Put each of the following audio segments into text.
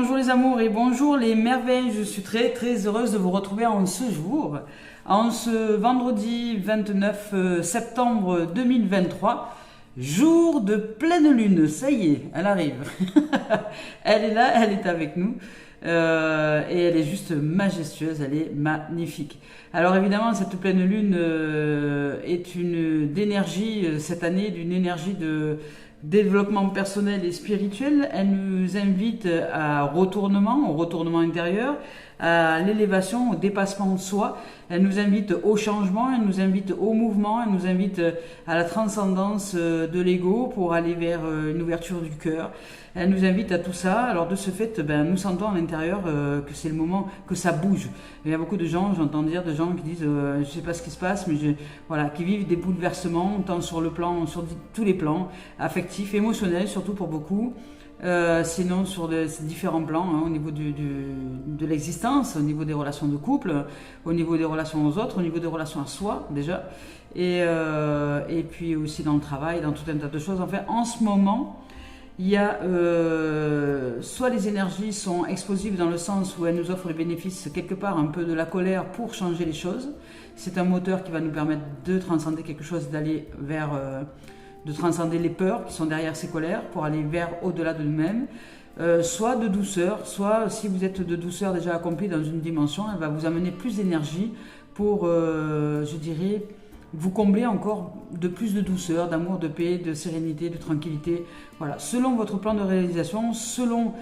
bonjour les amours et bonjour les merveilles. Je suis très heureuse de vous retrouver en ce jour, en ce vendredi 29 septembre 2023, jour de pleine lune. Ça y est, elle arrive. Elle est là, elle est avec nous. Et elle est juste majestueuse, elle est magnifique. Alors évidemment, cette pleine lune est d'énergie cette année, d'une énergie de développement personnel et spirituel. Elle nous invite au retournement intérieur, à l'élévation, au dépassement de soi. Elle nous invite au changement, elle nous invite au mouvement, elle nous invite à la transcendance de l'ego pour aller vers une ouverture du cœur. Elle nous invite à tout ça. Alors de ce fait, nous sentons à l'intérieur que c'est le moment que ça bouge. Il y a beaucoup de gens, j'entends dire de gens qui disent je ne sais pas ce qui se passe, mais voilà, qui vivent des bouleversements, tant sur tous les plans, affectifs, émotionnels, surtout pour beaucoup. Sinon sur ces différents plans, au niveau de l'existence, au niveau des relations de couple, au niveau des relations aux autres, au niveau des relations à soi déjà, et puis aussi dans le travail, dans tout un tas de choses. Enfin, en ce moment, il y a soit les énergies sont explosives dans le sens où elles nous offrent les bénéfices quelque part un peu de la colère pour changer les choses. C'est un moteur qui va nous permettre de transcender quelque chose, d'aller vers de transcender les peurs qui sont derrière ces colères pour aller vers au-delà de nous-mêmes, soit de douceur, soit si vous êtes de douceur déjà accomplie dans une dimension, elle va vous amener plus d'énergie pour, je dirais, vous combler encore de plus de douceur, d'amour, de paix, de sérénité, de tranquillité. Voilà, selon votre plan de réalisation, selon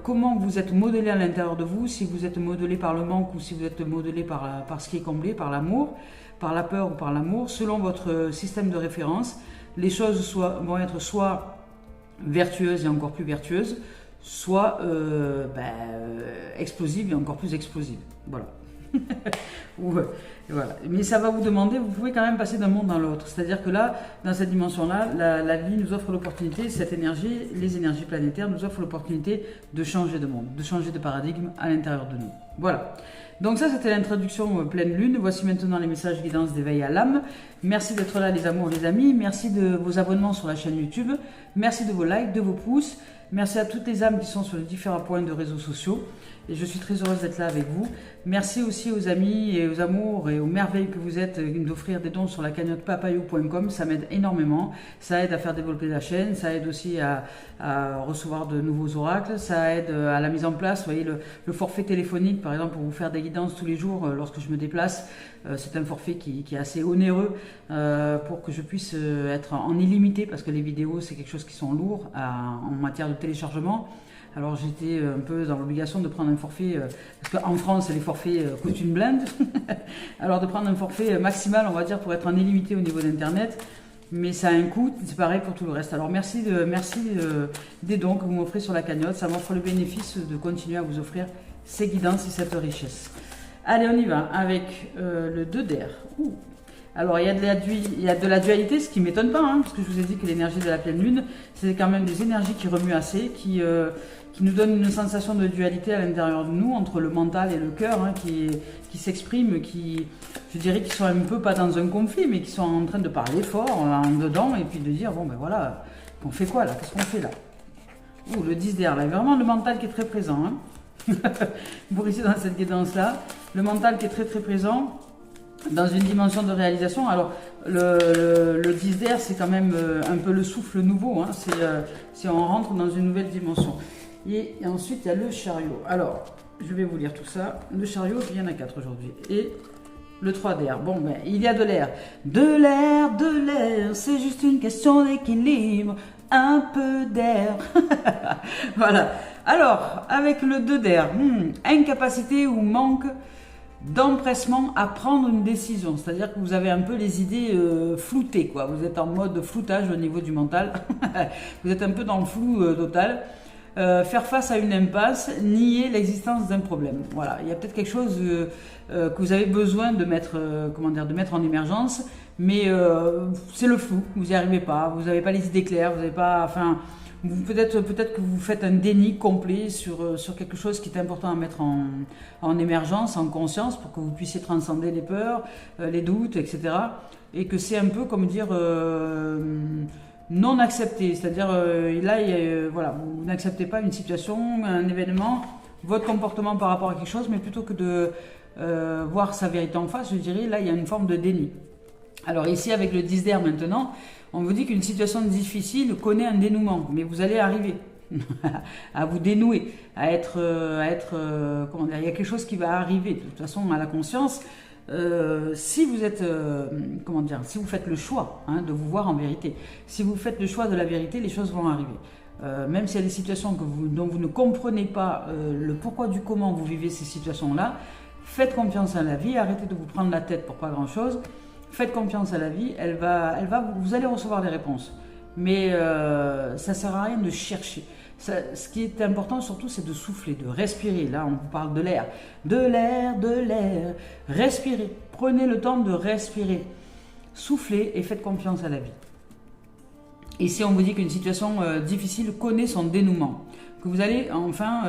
comment vous êtes modelé à l'intérieur de vous, si vous êtes modelé par le manque ou si vous êtes modelé par ce qui est comblé, par l'amour, par la peur ou par l'amour, selon votre système de référence, les choses vont être soit vertueuses et encore plus vertueuses, soit explosives et encore plus explosives. Voilà. Ouais, voilà. Mais ça va vous demander, vous pouvez quand même passer d'un monde dans l'autre. C'est-à-dire que là, dans cette dimension-là, la vie nous offre l'opportunité, cette énergie, les énergies planétaires nous offrent l'opportunité de changer de monde, de changer de paradigme à l'intérieur de nous. Voilà. Donc ça, c'était l'introduction pleine lune. Voici maintenant les messages guidance d'éveil à l'âme. Merci d'être là les amours, les amis. Merci de vos abonnements sur la chaîne YouTube. Merci de vos likes, de vos pouces. Merci à toutes les âmes qui sont sur les différents points de réseaux sociaux. Et je suis très heureuse d'être là avec vous. Merci aussi aux amis et aux amours et aux merveilles que vous êtes d'offrir des dons sur la cagnotte papayou.com. Ça m'aide énormément. Ça aide à faire développer la chaîne. Ça aide aussi à recevoir de nouveaux oracles. Ça aide à la mise en place. Vous voyez, le forfait téléphonique, par exemple, pour vous faire des guidances tous les jours lorsque je me déplace. C'est un forfait qui est assez onéreux pour que je puisse être en illimité parce que les vidéos, c'est quelque chose qui sont lourds en matière de téléchargement. Alors j'étais un peu dans l'obligation de prendre un forfait, parce qu'en France les forfaits coûtent une blinde, alors de prendre un forfait maximal on va dire pour être en illimité au niveau d'internet, mais ça a un coût, c'est pareil pour tout le reste. Alors merci des dons que vous m'offrez sur la cagnotte, ça m'offre le bénéfice de continuer à vous offrir ces guidances et cette richesse. Allez on y va avec le 2 d'air. Alors il y a de la dualité, ce qui ne m'étonne pas, parce que je vous ai dit que l'énergie de la pleine lune, c'est quand même des énergies qui remuent assez, qui nous donnent une sensation de dualité à l'intérieur de nous, entre le mental et le cœur, qui s'expriment, je dirais qu'ils sont un peu pas dans un conflit, mais qui sont en train de parler fort, en dedans, et puis de dire, bon ben voilà, on fait quoi là, qu'est-ce qu'on fait là? Le 10 d'air, là, vraiment le mental qui est très présent, pour ici dans cette guidance-là, le mental qui est très présent, dans une dimension de réalisation. Alors le 10 d'air c'est quand même un peu le souffle nouveau, c'est on rentre dans une nouvelle dimension. Et ensuite il y a le chariot. Alors je vais vous lire tout ça. Le chariot, il y en a 4 aujourd'hui. Et le 3 d'air. Bon il y a de l'air. De l'air, c'est juste une question d'équilibre. Un peu d'air. Voilà. Alors avec le 2 d'air, incapacité ou manque d'empressement à prendre une décision, c'est-à-dire que vous avez un peu les idées floutées, quoi. Vous êtes en mode floutage au niveau du mental, vous êtes un peu dans le flou total. Faire face à une impasse, nier l'existence d'un problème. Voilà, il y a peut-être quelque chose que vous avez besoin de mettre, de mettre en émergence, mais c'est le flou, vous n'y arrivez pas, vous n'avez pas les idées claires, vous n'avez pas, peut-être que vous faites un déni complet sur quelque chose qui est important à mettre en émergence, en conscience, pour que vous puissiez transcender les peurs, les doutes, etc. Et que c'est un peu comme dire non accepté, c'est-à-dire là, voilà, vous n'acceptez pas une situation, un événement, votre comportement par rapport à quelque chose, mais plutôt que de voir sa vérité en face, je dirais, là, il y a une forme de déni. Alors ici, avec le 10 d'air maintenant, on vous dit qu'une situation difficile connaît un dénouement, mais vous allez arriver à vous dénouer, à être comment dire, il y a quelque chose qui va arriver, de toute façon, à la conscience. Si vous êtes, comment dire, si vous faites le choix de vous voir en vérité, si vous faites le choix de la vérité, les choses vont arriver. Même s'il y a des situations dont vous ne comprenez pas le pourquoi du comment vous vivez ces situations-là, faites confiance à la vie, arrêtez de vous prendre la tête pour pas grand-chose, faites confiance à la vie, vous allez recevoir des réponses. Mais ça ne sert à rien de chercher. Ce qui est important surtout, c'est de souffler, de respirer. Là, on vous parle de l'air. De l'air, de l'air. Respirez. Prenez le temps de respirer. Soufflez et faites confiance à la vie. Ici, on vous dit qu'une situation difficile connaît son dénouement. Que vous allez enfin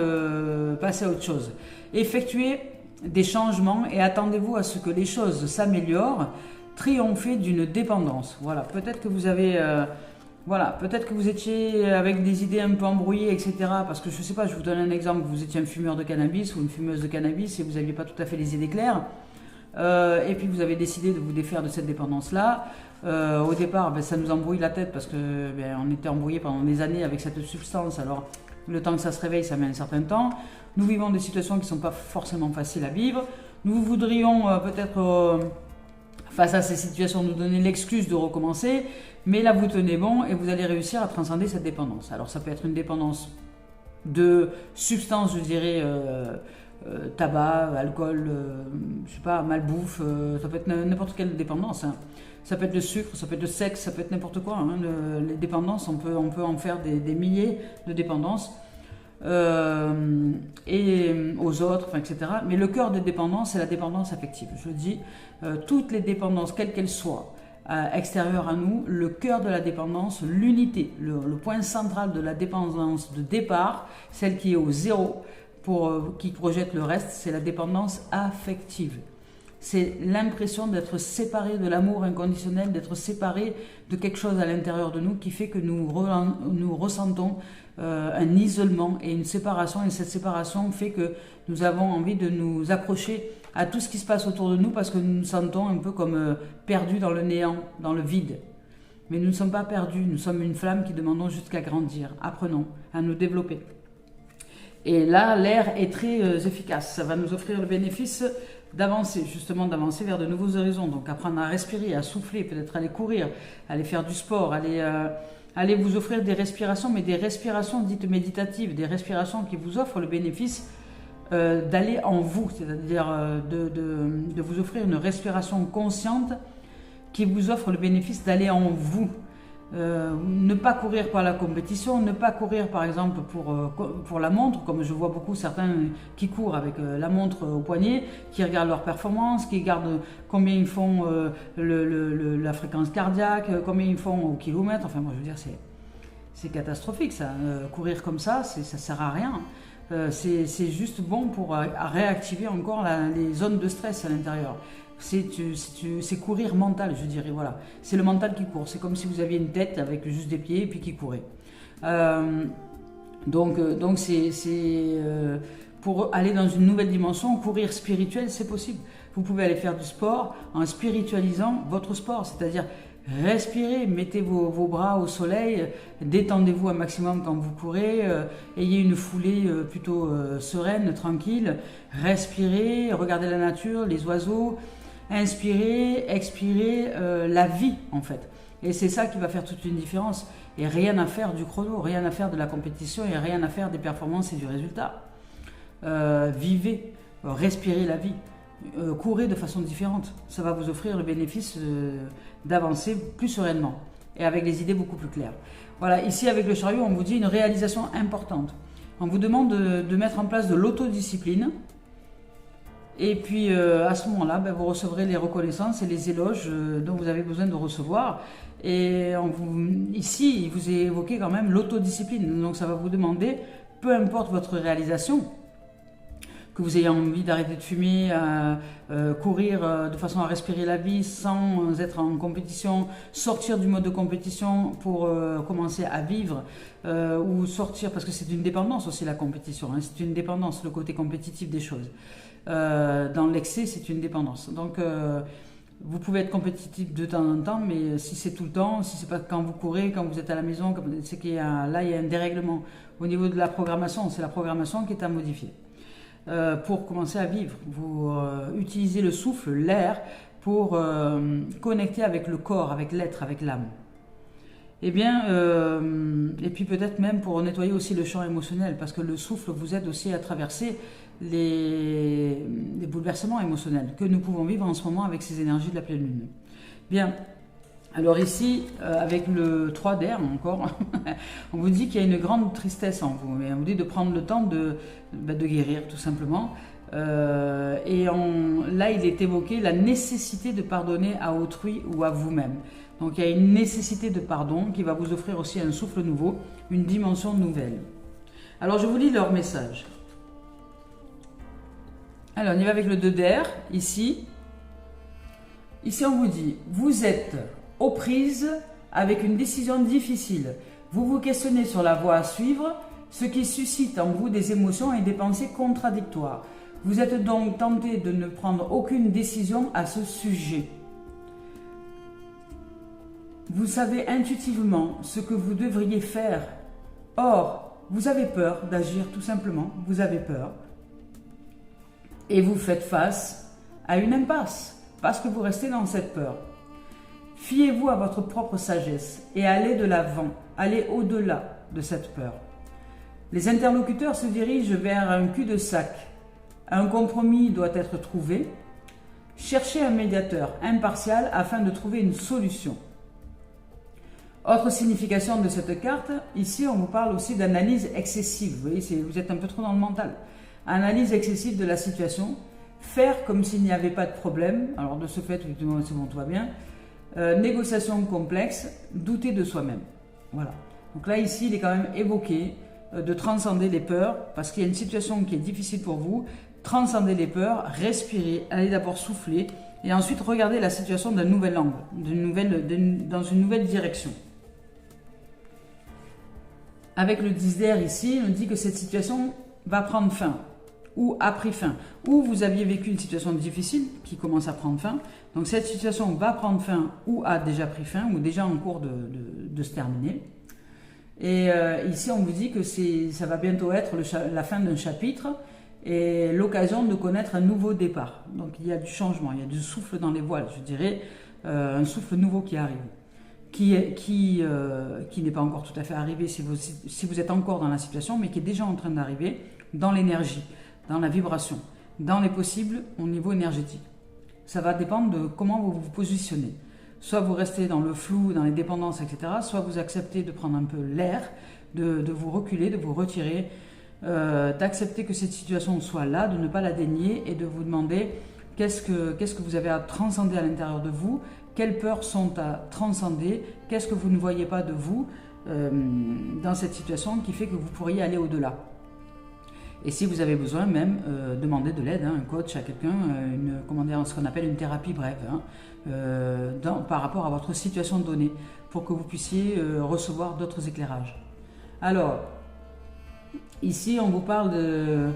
passer à autre chose. Effectuez des changements et attendez-vous à ce que les choses s'améliorent. Triompher d'une dépendance. Voilà, peut-être que vous avez... Voilà, peut-être que vous étiez avec des idées un peu embrouillées, etc. Parce que je ne sais pas, je vous donne un exemple, vous étiez un fumeur de cannabis ou une fumeuse de cannabis et vous n'aviez pas tout à fait les idées claires. Et puis vous avez décidé de vous défaire de cette dépendance-là. Au départ, ça nous embrouille la tête parce que on était embrouillé pendant des années avec cette substance. Alors le temps que ça se réveille, ça met un certain temps. Nous vivons des situations qui ne sont pas forcément faciles à vivre. Nous voudrions peut-être... face à ces situations, nous donner l'excuse de recommencer, mais là vous tenez bon et vous allez réussir à transcender cette dépendance. Alors ça peut être une dépendance de substances, je dirais, tabac, alcool, je sais pas, malbouffe, ça peut être n'importe quelle dépendance. Ça peut être le sucre, ça peut être le sexe, ça peut être n'importe quoi. Les dépendances, on peut en faire des milliers de dépendances. Et aux autres, etc. Mais le cœur des dépendances, c'est la dépendance affective. Je le dis, toutes les dépendances, quelles qu'elles soient, extérieures à nous, le cœur de la dépendance, l'unité, le point central de la dépendance de départ, celle qui est au zéro, qui projette le reste, c'est la dépendance affective. C'est l'impression d'être séparé de l'amour inconditionnel, d'être séparé de quelque chose à l'intérieur de nous qui fait que nous ressentons un isolement et une séparation. Et cette séparation fait que nous avons envie de nous accrocher à tout ce qui se passe autour de nous parce que nous nous sentons un peu comme perdus dans le néant, dans le vide. Mais nous ne sommes pas perdus, nous sommes une flamme qui demandons jusqu'à grandir. Apprenons à nous développer. Et là, l'air est très efficace. Ça va nous offrir le bénéfice d'avancer, justement d'avancer vers de nouveaux horizons. Donc apprendre à respirer, à souffler, peut-être aller courir, aller faire du sport, aller vous offrir des respirations, mais des respirations dites méditatives, des respirations qui vous offrent le bénéfice d'aller en vous, c'est-à-dire de vous offrir une respiration consciente qui vous offre le bénéfice d'aller en vous. Ne pas courir par la compétition, ne pas courir par exemple pour la montre, comme je vois beaucoup certains qui courent avec la montre au poignet, qui regardent leur performance, qui regardent combien ils font la fréquence cardiaque, combien ils font au kilomètre. Enfin, moi je veux dire, c'est catastrophique ça. Courir comme ça sert à rien. C'est juste bon pour réactiver encore les zones de stress à l'intérieur. C'est courir mental, je dirais, voilà. C'est le mental qui court. C'est comme si vous aviez une tête avec juste des pieds et puis qui courait. Donc pour aller dans une nouvelle dimension, courir spirituel, c'est possible. Vous pouvez aller faire du sport en spiritualisant votre sport, c'est-à-dire respirez, mettez vos bras au soleil, détendez-vous un maximum quand vous courez, ayez une foulée plutôt sereine, tranquille, respirez, regardez la nature, les oiseaux, inspirez, expirez la vie en fait. Et c'est ça qui va faire toute une différence. Et rien à faire du chrono, rien à faire de la compétition et rien à faire des performances et du résultat. Vivez, respirez la vie. Courez de façon différente. Ça va vous offrir le bénéfice d'avancer plus sereinement et avec des idées beaucoup plus claires. Voilà, ici avec le chariot, on vous dit une réalisation importante. On vous demande de mettre en place de l'autodiscipline. Et puis à ce moment-là, vous recevrez les reconnaissances et les éloges dont vous avez besoin de recevoir. Et ici, il vous est évoqué quand même l'autodiscipline. Donc ça va vous demander, peu importe votre réalisation, que vous ayez envie d'arrêter de fumer, courir de façon à respirer la vie sans être en compétition, sortir du mode de compétition pour commencer à vivre, ou sortir, parce que c'est une dépendance aussi la compétition, hein, c'est une dépendance, le côté compétitif des choses. Dans l'excès, c'est une dépendance. Donc, vous pouvez être compétitif de temps en temps, mais si c'est tout le temps, si c'est pas quand vous courez, quand vous êtes à la maison, c'est qu'il y a, là il y a un dérèglement. Au niveau de la programmation, c'est la programmation qui est à modifier. Pour commencer à vivre, vous utilisez le souffle, l'air, pour connecter avec le corps, avec l'être, avec l'âme. Et bien, et puis peut-être même pour nettoyer aussi le champ émotionnel, parce que le souffle vous aide aussi à traverser les bouleversements émotionnels que nous pouvons vivre en ce moment avec ces énergies de la pleine lune. Bien, alors ici, avec le 3 d'air encore, on vous dit qu'il y a une grande tristesse en vous, et on vous dit de prendre le temps de guérir tout simplement. Là, il est évoqué la nécessité de pardonner à autrui ou à vous-même. Donc il y a une nécessité de pardon qui va vous offrir aussi un souffle nouveau, une dimension nouvelle. Alors je vous lis leur message. Alors on y va avec le 2 d'air, ici. Ici on vous dit, vous êtes aux prises avec une décision difficile. Vous vous questionnez sur la voie à suivre, ce qui suscite en vous des émotions et des pensées contradictoires. Vous êtes donc tenté de ne prendre aucune décision à ce sujet. Vous savez intuitivement ce que vous devriez faire. Or, vous avez peur d'agir tout simplement. Vous avez peur. Et vous faites face à une impasse parce que vous restez dans cette peur. Fiez-vous à votre propre sagesse et allez de l'avant, allez au-delà de cette peur. Les interlocuteurs se dirigent vers un cul-de-sac. Un compromis doit être trouvé. Cherchez un médiateur impartial afin de trouver une solution. Autre signification de cette carte, ici on vous parle aussi d'analyse excessive. Vous voyez, vous êtes un peu trop dans le mental. Analyse excessive de la situation. Faire comme s'il n'y avait pas de problème. Alors de ce fait, effectivement, c'est bon, tout va bien. Négociation complexe, douter de soi-même. Voilà. Donc là, ici, il est quand même évoqué de transcender les peurs, parce qu'il y a une situation qui est difficile pour vous. Transcender les peurs, respirer, allez d'abord souffler, et ensuite regarder la situation d'un nouvel angle, dans une nouvelle direction. Avec le 10 d'air ici, on dit que cette situation va prendre fin, ou a pris fin, ou vous aviez vécu une situation difficile qui commence à prendre fin. Donc cette situation va prendre fin, ou a déjà pris fin, ou déjà en cours de se terminer. Et ici, on vous dit que ça va bientôt être la fin d'un chapitre et l'occasion de connaître un nouveau départ. Donc il y a du changement, il y a du souffle dans les voiles, je dirais, un souffle nouveau qui arrive, qui n'est pas encore tout à fait arrivé si vous êtes encore dans la situation, mais qui est déjà en train d'arriver dans l'énergie, dans la vibration, dans les possibles au niveau énergétique. Ça va dépendre de comment vous vous positionnez. Soit vous restez dans le flou, dans les dépendances, etc. Soit vous acceptez de prendre un peu l'air, de vous reculer, de vous retirer, d'accepter que cette situation soit là, de ne pas la dénier et de vous demander qu'est-ce que vous avez à transcender à l'intérieur de vous, quelles peurs sont à transcender, qu'est-ce que vous ne voyez pas de vous dans cette situation qui fait que vous pourriez aller au-delà. Et si vous avez besoin, même demander de l'aide, un coach à quelqu'un, ce qu'on appelle une thérapie brève, par rapport à votre situation donnée, pour que vous puissiez recevoir d'autres éclairages. Alors, ici, on vous parle de...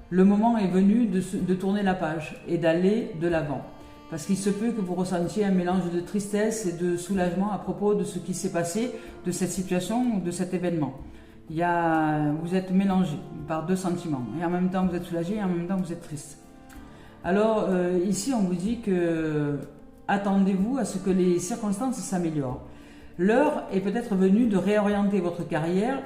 Le moment est venu de tourner la page et d'aller de l'avant. Parce qu'il se peut que vous ressentiez un mélange de tristesse et de soulagement à propos de ce qui s'est passé, de cette situation ou de cet événement. Vous êtes mélangé par deux sentiments. Et en même temps, vous êtes soulagé et en même temps, vous êtes triste. Alors, ici, on vous dit que attendez-vous à ce que les circonstances s'améliorent. L'heure est peut-être venue de réorienter votre carrière.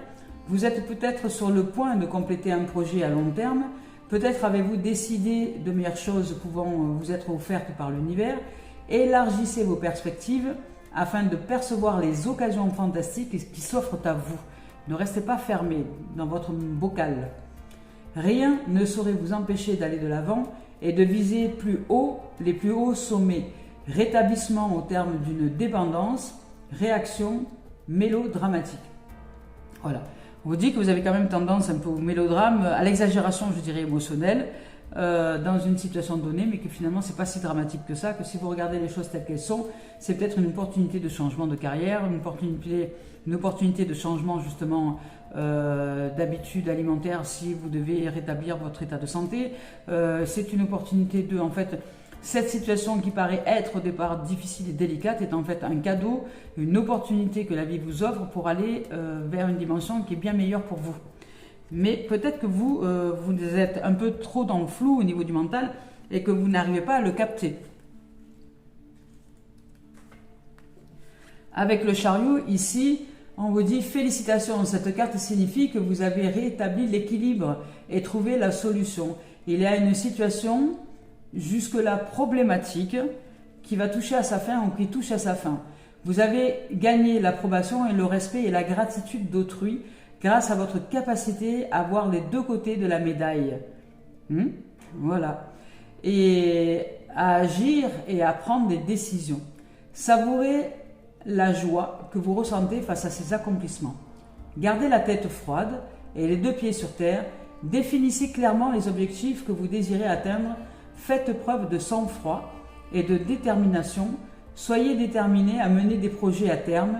Vous êtes peut-être sur le point de compléter un projet à long terme. Peut-être avez-vous décidé de meilleures choses pouvant vous être offertes par l'univers. Élargissez vos perspectives afin de percevoir les occasions fantastiques qui s'offrent à vous. Ne restez pas fermé dans votre bocal. Rien ne saurait vous empêcher d'aller de l'avant et de viser plus haut les plus hauts sommets. Rétablissement au terme d'une dépendance, réaction mélodramatique. Voilà. On vous dit que vous avez quand même tendance un peu au mélodrame, à l'exagération, je dirais, émotionnelle. dans une situation donnée, mais que finalement c'est pas si dramatique que ça, que si vous regardez les choses telles qu'elles sont, c'est peut-être une opportunité de changement de carrière, une opportunité de changement justement d'habitude alimentaire si vous devez rétablir votre état de santé. C'est une opportunité de, en fait, cette situation qui paraît être au départ difficile et délicate est en fait un cadeau, une opportunité que la vie vous offre pour aller vers une dimension qui est bien meilleure pour vous. Mais peut-être que vous êtes un peu trop dans le flou au niveau du mental et que vous n'arrivez pas à le capter. Avec le chariot, ici, on vous dit félicitations. Cette carte signifie que vous avez rétabli l'équilibre et trouvé la solution. Il y a une situation jusque-là problématique qui va toucher à sa fin ou qui touche à sa fin. Vous avez gagné l'approbation et le respect et la gratitude d'autrui grâce à votre capacité à voir les deux côtés de la médaille. Voilà. Et à agir et à prendre des décisions. Savourez la joie que vous ressentez face à ces accomplissements. Gardez la tête froide et les deux pieds sur terre. Définissez clairement les objectifs que vous désirez atteindre. Faites preuve de sang-froid et de détermination. Soyez déterminés à mener des projets à terme.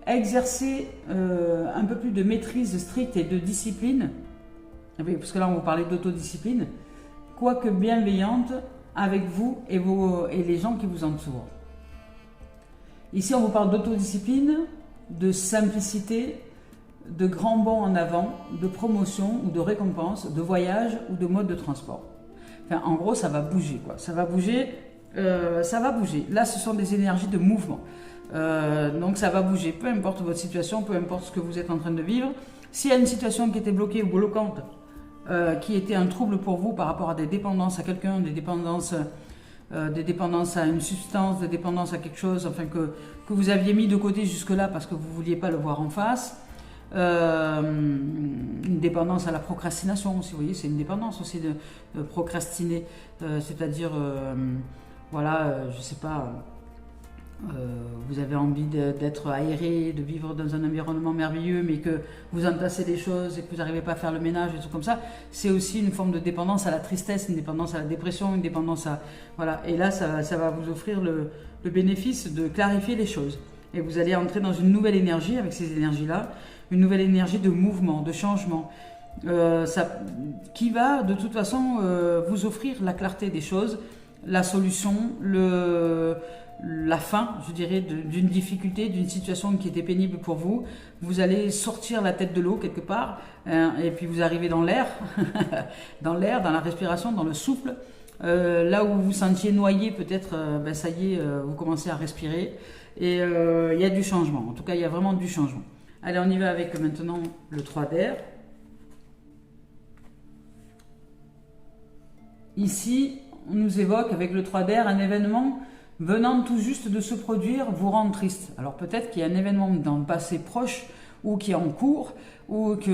Exercez un peu plus de maîtrise stricte et de discipline. Parce que là, on vous parlait d'autodiscipline. Quoique bienveillante avec vous et les gens qui vous entourent. Ici, on vous parle d'autodiscipline, de simplicité, de grands bonds en avant, de promotion ou de récompense, de voyage ou de mode de transport. Enfin, en gros, ça va bouger, quoi. Ça va bouger. Là, ce sont des énergies de mouvement. Donc, ça va bouger. Peu importe votre situation, peu importe ce que vous êtes en train de vivre. S'il y a une situation qui était bloquée ou bloquante, qui était un trouble pour vous par rapport à des dépendances à quelqu'un, des dépendances à une substance, des dépendances à quelque chose, enfin que vous aviez mis de côté jusque-là parce que vous ne vouliez pas le voir en face. Une dépendance à la procrastination aussi, vous voyez, c'est une dépendance aussi de procrastiner, c'est-à-dire, je sais pas, vous avez envie d'être aéré, de vivre dans un environnement merveilleux, mais que vous entassez des choses et que vous n'arrivez pas à faire le ménage, des trucs comme ça, c'est aussi une forme de dépendance à la tristesse, une dépendance à la dépression, une dépendance à... Voilà, et là, ça va vous offrir le bénéfice de clarifier les choses. Et vous allez entrer dans une nouvelle énergie avec ces énergies-là, une nouvelle énergie de mouvement, de changement, qui va de toute façon vous offrir la clarté des choses, la solution, la fin, je dirais, d'une difficulté, d'une situation qui était pénible pour vous. Vous allez sortir la tête de l'eau quelque part, et puis vous arrivez dans l'air, dans la respiration, dans le souffle. Là où vous vous sentiez noyé, peut-être, ça y est, vous commencez à respirer. Et il y a du changement. En tout cas, il y a vraiment du changement. Allez, on y va avec maintenant le 3 d'air. Ici, on nous évoque avec le 3 d'air un événement venant tout juste de se produire vous rend triste. Alors peut-être qu'il y a un événement dans le passé proche ou qui est en cours ou qui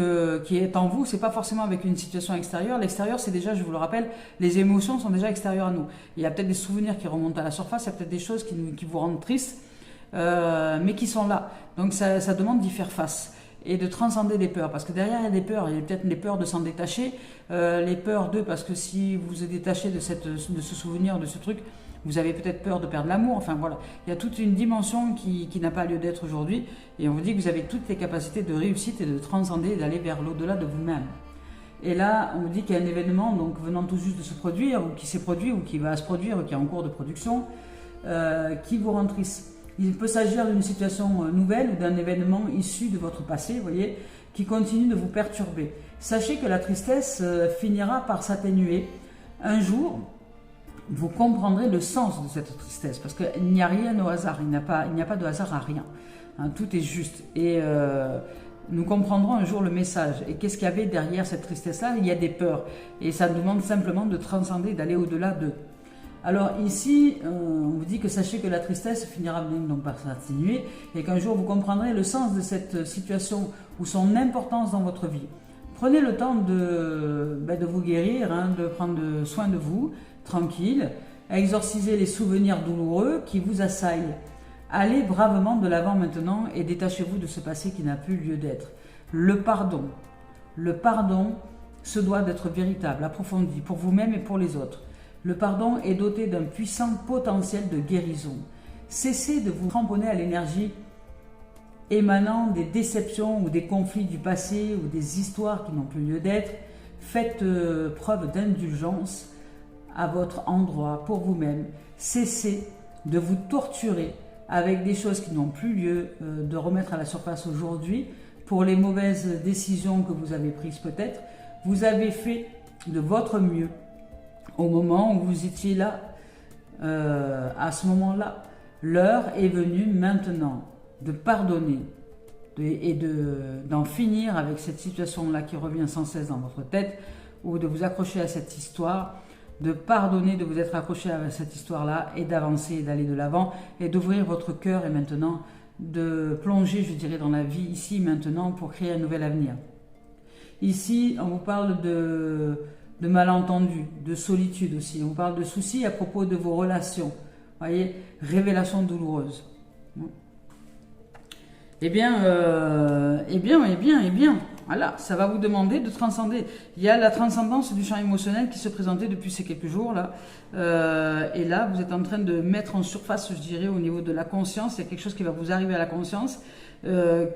est en vous. C'est pas forcément avec une situation extérieure. L'extérieur, c'est déjà, je vous le rappelle, les émotions sont déjà extérieures à nous. Il y a peut-être des souvenirs qui remontent à la surface, il y a peut-être des choses qui vous rendent triste, mais qui sont là. Donc ça demande d'y faire face et de transcender des peurs, parce que derrière il y a des peurs, il y a peut-être les peurs de s'en détacher, les peurs parce que si vous vous êtes détaché de ce souvenir, de ce truc, vous avez peut-être peur de perdre l'amour. Enfin voilà, il y a toute une dimension qui n'a pas lieu d'être aujourd'hui, et on vous dit que vous avez toutes les capacités de réussite et de transcender et d'aller vers l'au-delà de vous-même. Et là, on vous dit qu'il y a un événement donc venant tout juste de se produire, ou qui s'est produit, ou qui va se produire, ou qui est en cours de production, qui vous rend triste. Il peut s'agir d'une situation nouvelle ou d'un événement issu de votre passé, vous voyez, qui continue de vous perturber. Sachez que la tristesse finira par s'atténuer. Un jour, vous comprendrez le sens de cette tristesse, parce qu'il n'y a rien au hasard, il n'y a pas de hasard à rien. Hein, tout est juste. Et nous comprendrons un jour le message. Et qu'est-ce qu'il y avait derrière cette tristesse-là? Il y a des peurs. Et ça demande simplement de transcender, d'aller au-delà d'eux. Alors ici, on vous dit que sachez que la tristesse finira bien donc par s'atténuer et qu'un jour vous comprendrez le sens de cette situation ou son importance dans votre vie. Prenez le temps de vous guérir, hein, de prendre soin de vous, tranquille, exorcisez les souvenirs douloureux qui vous assaillent. Allez bravement de l'avant maintenant et détachez-vous de ce passé qui n'a plus lieu d'être. Le pardon, se doit d'être véritable, approfondi, pour vous-même et pour les autres. Le pardon est doté d'un puissant potentiel de guérison. Cessez de vous cramponner à l'énergie émanant des déceptions ou des conflits du passé ou des histoires qui n'ont plus lieu d'être. Faites preuve d'indulgence à votre endroit pour vous-même. Cessez de vous torturer avec des choses qui n'ont plus lieu de remettre à la surface aujourd'hui pour les mauvaises décisions que vous avez prises peut-être. Vous avez fait de votre mieux au moment où vous étiez là, à ce moment-là. L'heure est venue maintenant de pardonner et d'en finir avec cette situation-là qui revient sans cesse dans votre tête, ou de vous accrocher à cette histoire, de pardonner, de vous être accroché à cette histoire-là et d'avancer et d'aller de l'avant et d'ouvrir votre cœur et maintenant de plonger, je dirais, dans la vie ici maintenant pour créer un nouvel avenir. Ici, on vous parle de malentendus, de solitude aussi. On vous parle de soucis à propos de vos relations. Voyez, révélation douloureuse. Eh bien, voilà, ça va vous demander de transcender. Il y a la transcendance du champ émotionnel qui se présentait depuis ces quelques jours là. Et là, vous êtes en train de mettre en surface, je dirais, au niveau de la conscience. Il y a quelque chose qui va vous arriver à la conscience,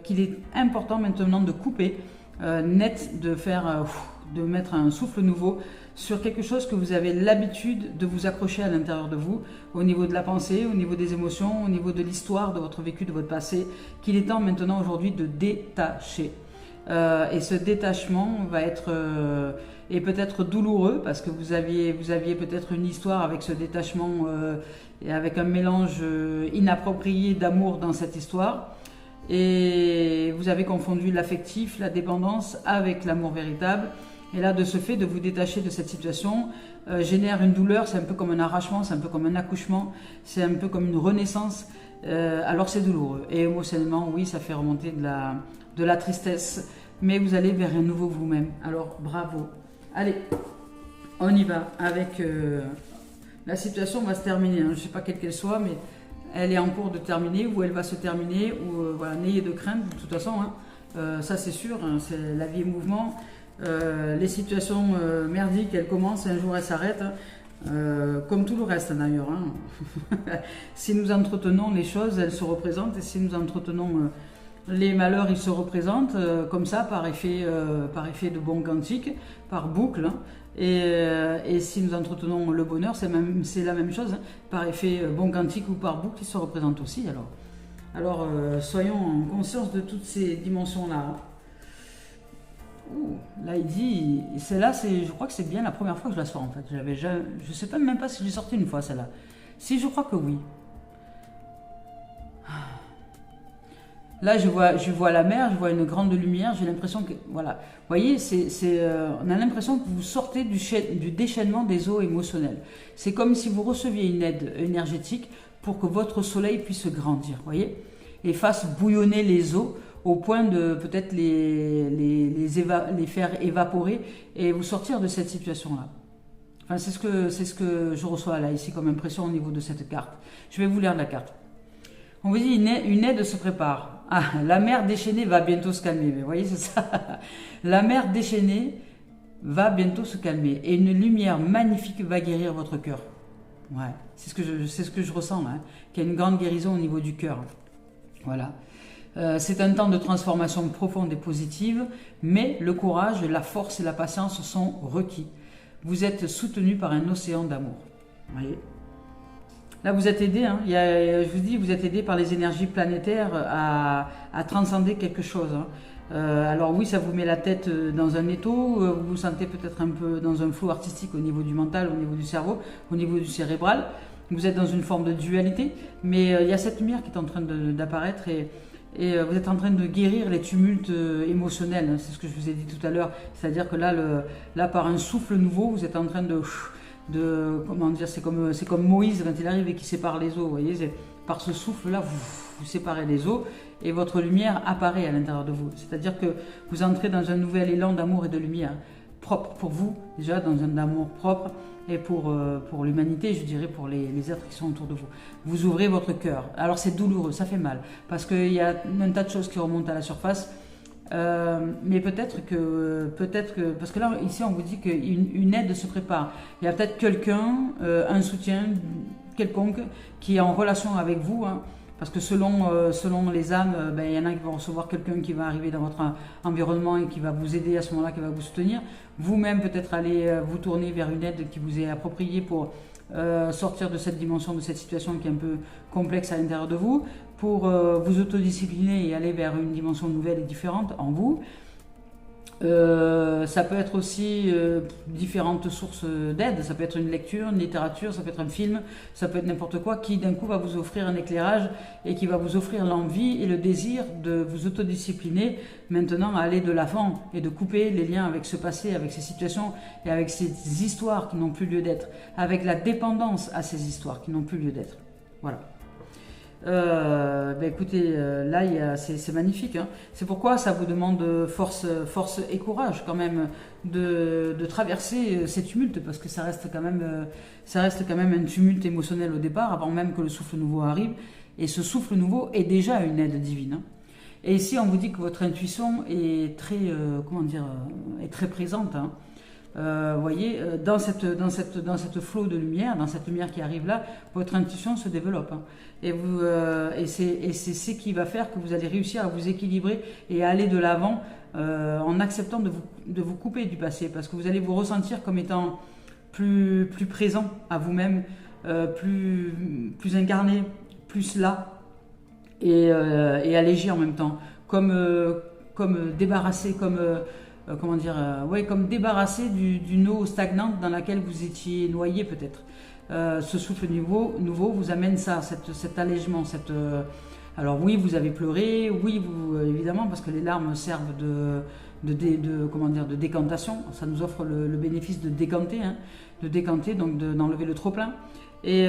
qu'il est important maintenant de couper net, de mettre un souffle nouveau sur quelque chose que vous avez l'habitude de vous accrocher à l'intérieur de vous, au niveau de la pensée, au niveau des émotions, au niveau de l'histoire, de votre vécu, de votre passé, qu'il est temps maintenant aujourd'hui de détacher. Et ce détachement va être est peut-être douloureux parce que vous aviez peut-être une histoire avec ce détachement et avec un mélange inapproprié d'amour dans cette histoire. Et vous avez confondu l'affectif, la dépendance avec l'amour véritable. Et là, de ce fait, de vous détacher de cette situation génère une douleur. C'est un peu comme un arrachement, c'est un peu comme un accouchement, c'est un peu comme une renaissance. Alors c'est douloureux. Et émotionnellement, oui, ça fait remonter de la tristesse. Mais vous allez vers un nouveau vous-même. Alors, bravo. Allez, on y va. Avec la situation va se terminer. Hein. Je ne sais pas quelle qu'elle soit, mais elle est en cours de terminer ou elle va se terminer. Ou voilà, n'ayez de crainte. De toute façon, hein, ça c'est sûr. Hein, c'est la vie est mouvement. Les situations merdiques, elles commencent, un jour elles s'arrêtent, comme tout le reste d'ailleurs. Hein. Si nous entretenons les choses, elles se représentent, et si nous entretenons les malheurs, ils se représentent comme ça, par effet de bon quantique, par boucle. Hein. Et si nous entretenons le bonheur, c'est la même chose, hein, par effet bon quantique ou par boucle, ils se représentent aussi. Alors soyons en conscience de toutes ces dimensions-là. Hein. Là il dit, celle-là, je crois que c'est bien la première fois que je la sors en fait. Je ne sais même pas si je l'ai sortie une fois celle-là. Si, je crois que oui. Là je vois la mer, je vois une grande lumière, j'ai l'impression que, voilà. Vous voyez, on a l'impression que vous sortez du déchaînement des eaux émotionnelles. C'est comme si vous receviez une aide énergétique pour que votre soleil puisse grandir, vous voyez, et fasse bouillonner les eaux au point de peut-être les faire évaporer et vous sortir de cette situation-là. Enfin, c'est ce que je reçois là, ici, comme impression au niveau de cette carte. Je vais vous lire la carte. On vous dit, une aide se prépare. Ah, la mer déchaînée va bientôt se calmer. Vous voyez, c'est ça. La mer déchaînée va bientôt se calmer. Et une lumière magnifique va guérir votre cœur. Ouais, c'est ce que je ressens là. Hein, qu'il y a une grande guérison au niveau du cœur. Voilà. C'est un temps de transformation profonde et positive, mais le courage, la force et la patience sont requis. Vous êtes soutenu par un océan d'amour. Voyez. Là, vous êtes aidé. Hein. Je vous dis, vous êtes aidé par les énergies planétaires à transcender quelque chose. Hein. Alors oui, ça vous met la tête dans un étau. Vous vous sentez peut-être un peu dans un flou artistique au niveau du mental, au niveau du cerveau, au niveau du cérébral. Vous êtes dans une forme de dualité, mais il y a cette lumière qui est en train d'apparaître et vous êtes en train de guérir les tumultes émotionnels, c'est ce que je vous ai dit tout à l'heure, c'est-à-dire que là par un souffle nouveau, vous êtes en train de comment dire, c'est comme Moïse quand il arrive et qui sépare les eaux, vous voyez, par ce souffle-là, vous séparez les eaux et votre lumière apparaît à l'intérieur de vous, c'est-à-dire que vous entrez dans un nouvel élan d'amour et de lumière, propre pour vous, déjà dans un amour propre, et pour l'humanité, je dirais pour les êtres qui sont autour de vous. Vous ouvrez votre cœur. Alors c'est douloureux, ça fait mal, parce qu'il y a un tas de choses qui remontent à la surface. Mais peut-être que, parce que là, ici, on vous dit qu'une aide se prépare. Il y a peut-être quelqu'un, un soutien quelconque, qui est en relation avec vous, hein, parce que selon les âmes, ben, il y en a qui vont recevoir quelqu'un qui va arriver dans votre environnement et qui va vous aider à ce moment-là, qui va vous soutenir. Vous-même, peut-être aller vous tourner vers une aide qui vous est appropriée pour sortir de cette dimension, de cette situation qui est un peu complexe à l'intérieur de vous, pour vous autodiscipliner et aller vers une dimension nouvelle et différente en vous. Ça peut être aussi différentes sources d'aide, ça peut être une lecture, une littérature, ça peut être un film, ça peut être n'importe quoi qui d'un coup va vous offrir un éclairage et qui va vous offrir l'envie et le désir de vous autodiscipliner maintenant à aller de l'avant et de couper les liens avec ce passé, avec ces situations et avec ces histoires qui n'ont plus lieu d'être, avec la dépendance à ces histoires qui n'ont plus lieu d'être. Voilà. Ben écoutez, là c'est magnifique, hein. C'est pourquoi ça vous demande force et courage quand même de traverser ces tumultes, parce que ça reste quand même un tumulte émotionnel au départ, avant même que le souffle nouveau arrive, et ce souffle nouveau est déjà une aide divine, hein. Et ici on vous dit que votre intuition est très est très présente, hein. Voyez, dans cette flot de lumière, dans cette lumière qui arrive là, votre intuition se développe, hein. Et c'est ce qui va faire que vous allez réussir à vous équilibrer et à aller de l'avant en acceptant de vous couper du passé, parce que vous allez vous ressentir comme étant plus présent à vous-même, plus incarné, plus là, et allégé en même temps, comme débarrassé, comme débarrassé d'une eau stagnante dans laquelle vous étiez noyé peut-être. Ce souffle nouveau vous amène ça, cet allègement, alors oui, vous avez pleuré, oui, évidemment, parce que les larmes servent de décantation. Ça nous offre le bénéfice de décanter, hein, donc d'enlever le trop-plein. Et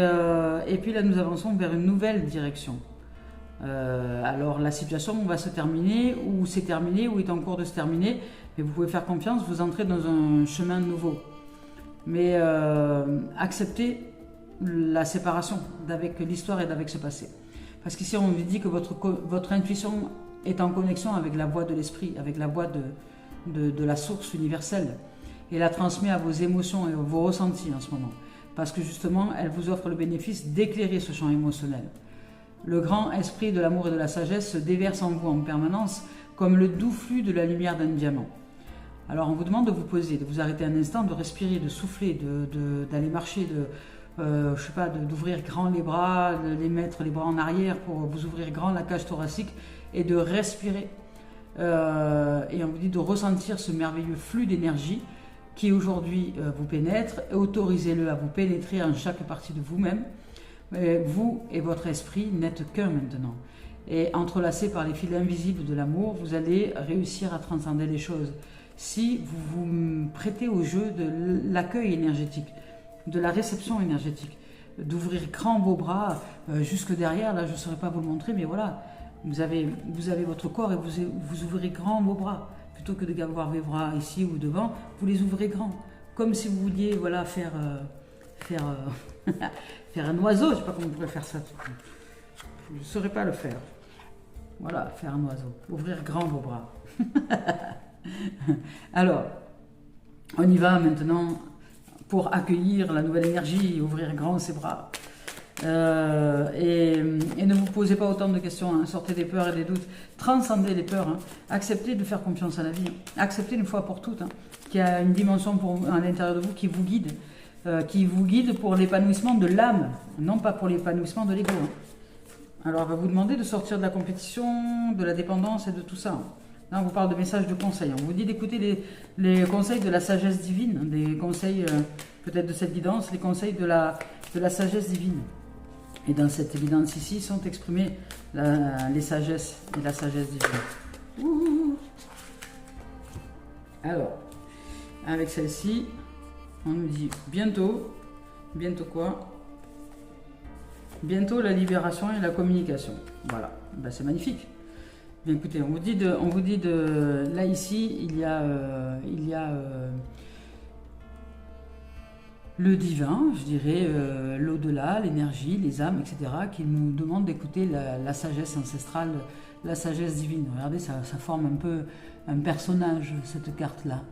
puis là, nous avançons vers une nouvelle direction. Alors la situation va se terminer, ou c'est terminé, ou est en cours de se terminer, mais vous pouvez faire confiance, vous entrez dans un chemin nouveau. Mais acceptez la séparation avec l'histoire et avec ce passé. Parce qu'ici on vous dit que votre intuition est en connexion avec la voix de l'esprit, avec la voix de la source universelle, et la transmet à vos émotions et à vos ressentis en ce moment. Parce que justement, elle vous offre le bénéfice d'éclairer ce champ émotionnel. Le grand esprit de l'amour et de la sagesse se déverse en vous en permanence comme le doux flux de la lumière d'un diamant. Alors on vous demande de vous poser, de vous arrêter un instant, de respirer, de souffler, d'aller marcher, d'ouvrir grand les bras, de les mettre les bras en arrière pour vous ouvrir grand la cage thoracique et de respirer. Et on vous dit de ressentir ce merveilleux flux d'énergie qui aujourd'hui vous pénètre. Autorisez-le à vous pénétrer en chaque partie de vous-même. Vous et votre esprit n'êtes qu'un maintenant. Et entrelacés par les fils invisibles de l'amour, vous allez réussir à transcender les choses. Si vous vous prêtez au jeu de l'accueil énergétique, de la réception énergétique, d'ouvrir grand vos bras jusque derrière, là je ne saurais pas vous le montrer, mais voilà, vous avez votre corps et vous ouvrez grand vos bras. Plutôt que d'avoir vos bras ici ou devant, vous les ouvrez grand. Comme si vous vouliez faire un oiseau, je ne sais pas comment on pourrait faire ça. Je ne saurais pas le faire. Voilà, faire un oiseau. Ouvrir grand vos bras. Alors, on y va maintenant pour accueillir la nouvelle énergie, ouvrir grand ses bras. Et ne vous posez pas autant de questions, hein. Sortez des peurs et des doutes, transcendez les peurs, hein. Acceptez de faire confiance à la vie, hein. Acceptez une fois pour toutes, hein, qu'il y a une dimension à l'intérieur de vous qui vous guide pour l'épanouissement de l'âme, non pas pour l'épanouissement de l'ego, hein. Alors on va vous demander de sortir de la compétition, de la dépendance et de tout ça, hein. Là on vous parle de messages de conseils, on vous dit d'écouter les conseils de la sagesse divine, hein, des conseils peut-être de cette guidance, les conseils de la sagesse divine. Et dans cette évidence ici sont exprimées les sagesses et la sagesse divine. Ouh. Alors, avec celle-ci, on nous dit bientôt quoi? Bientôt la libération et la communication. Voilà, ben, c'est magnifique. Bien écoutez, on vous dit de là ici, il y a le divin, je dirais, l'au-delà, l'énergie, les âmes, etc., qui nous demandent d'écouter la sagesse ancestrale, la sagesse divine. Regardez, ça forme un peu un personnage, cette carte-là,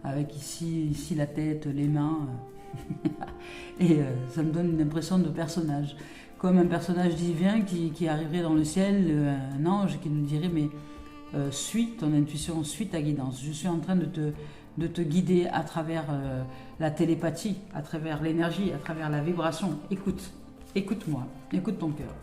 avec ici la tête, les mains, et ça me donne une impression de personnage, comme un personnage divin qui arriverait dans le ciel, un ange qui nous dirait, mais suis ton intuition, suis ta guidance, je suis en train de te guider à travers la télépathie, à travers l'énergie, à travers la vibration. Écoute-moi, écoute ton cœur.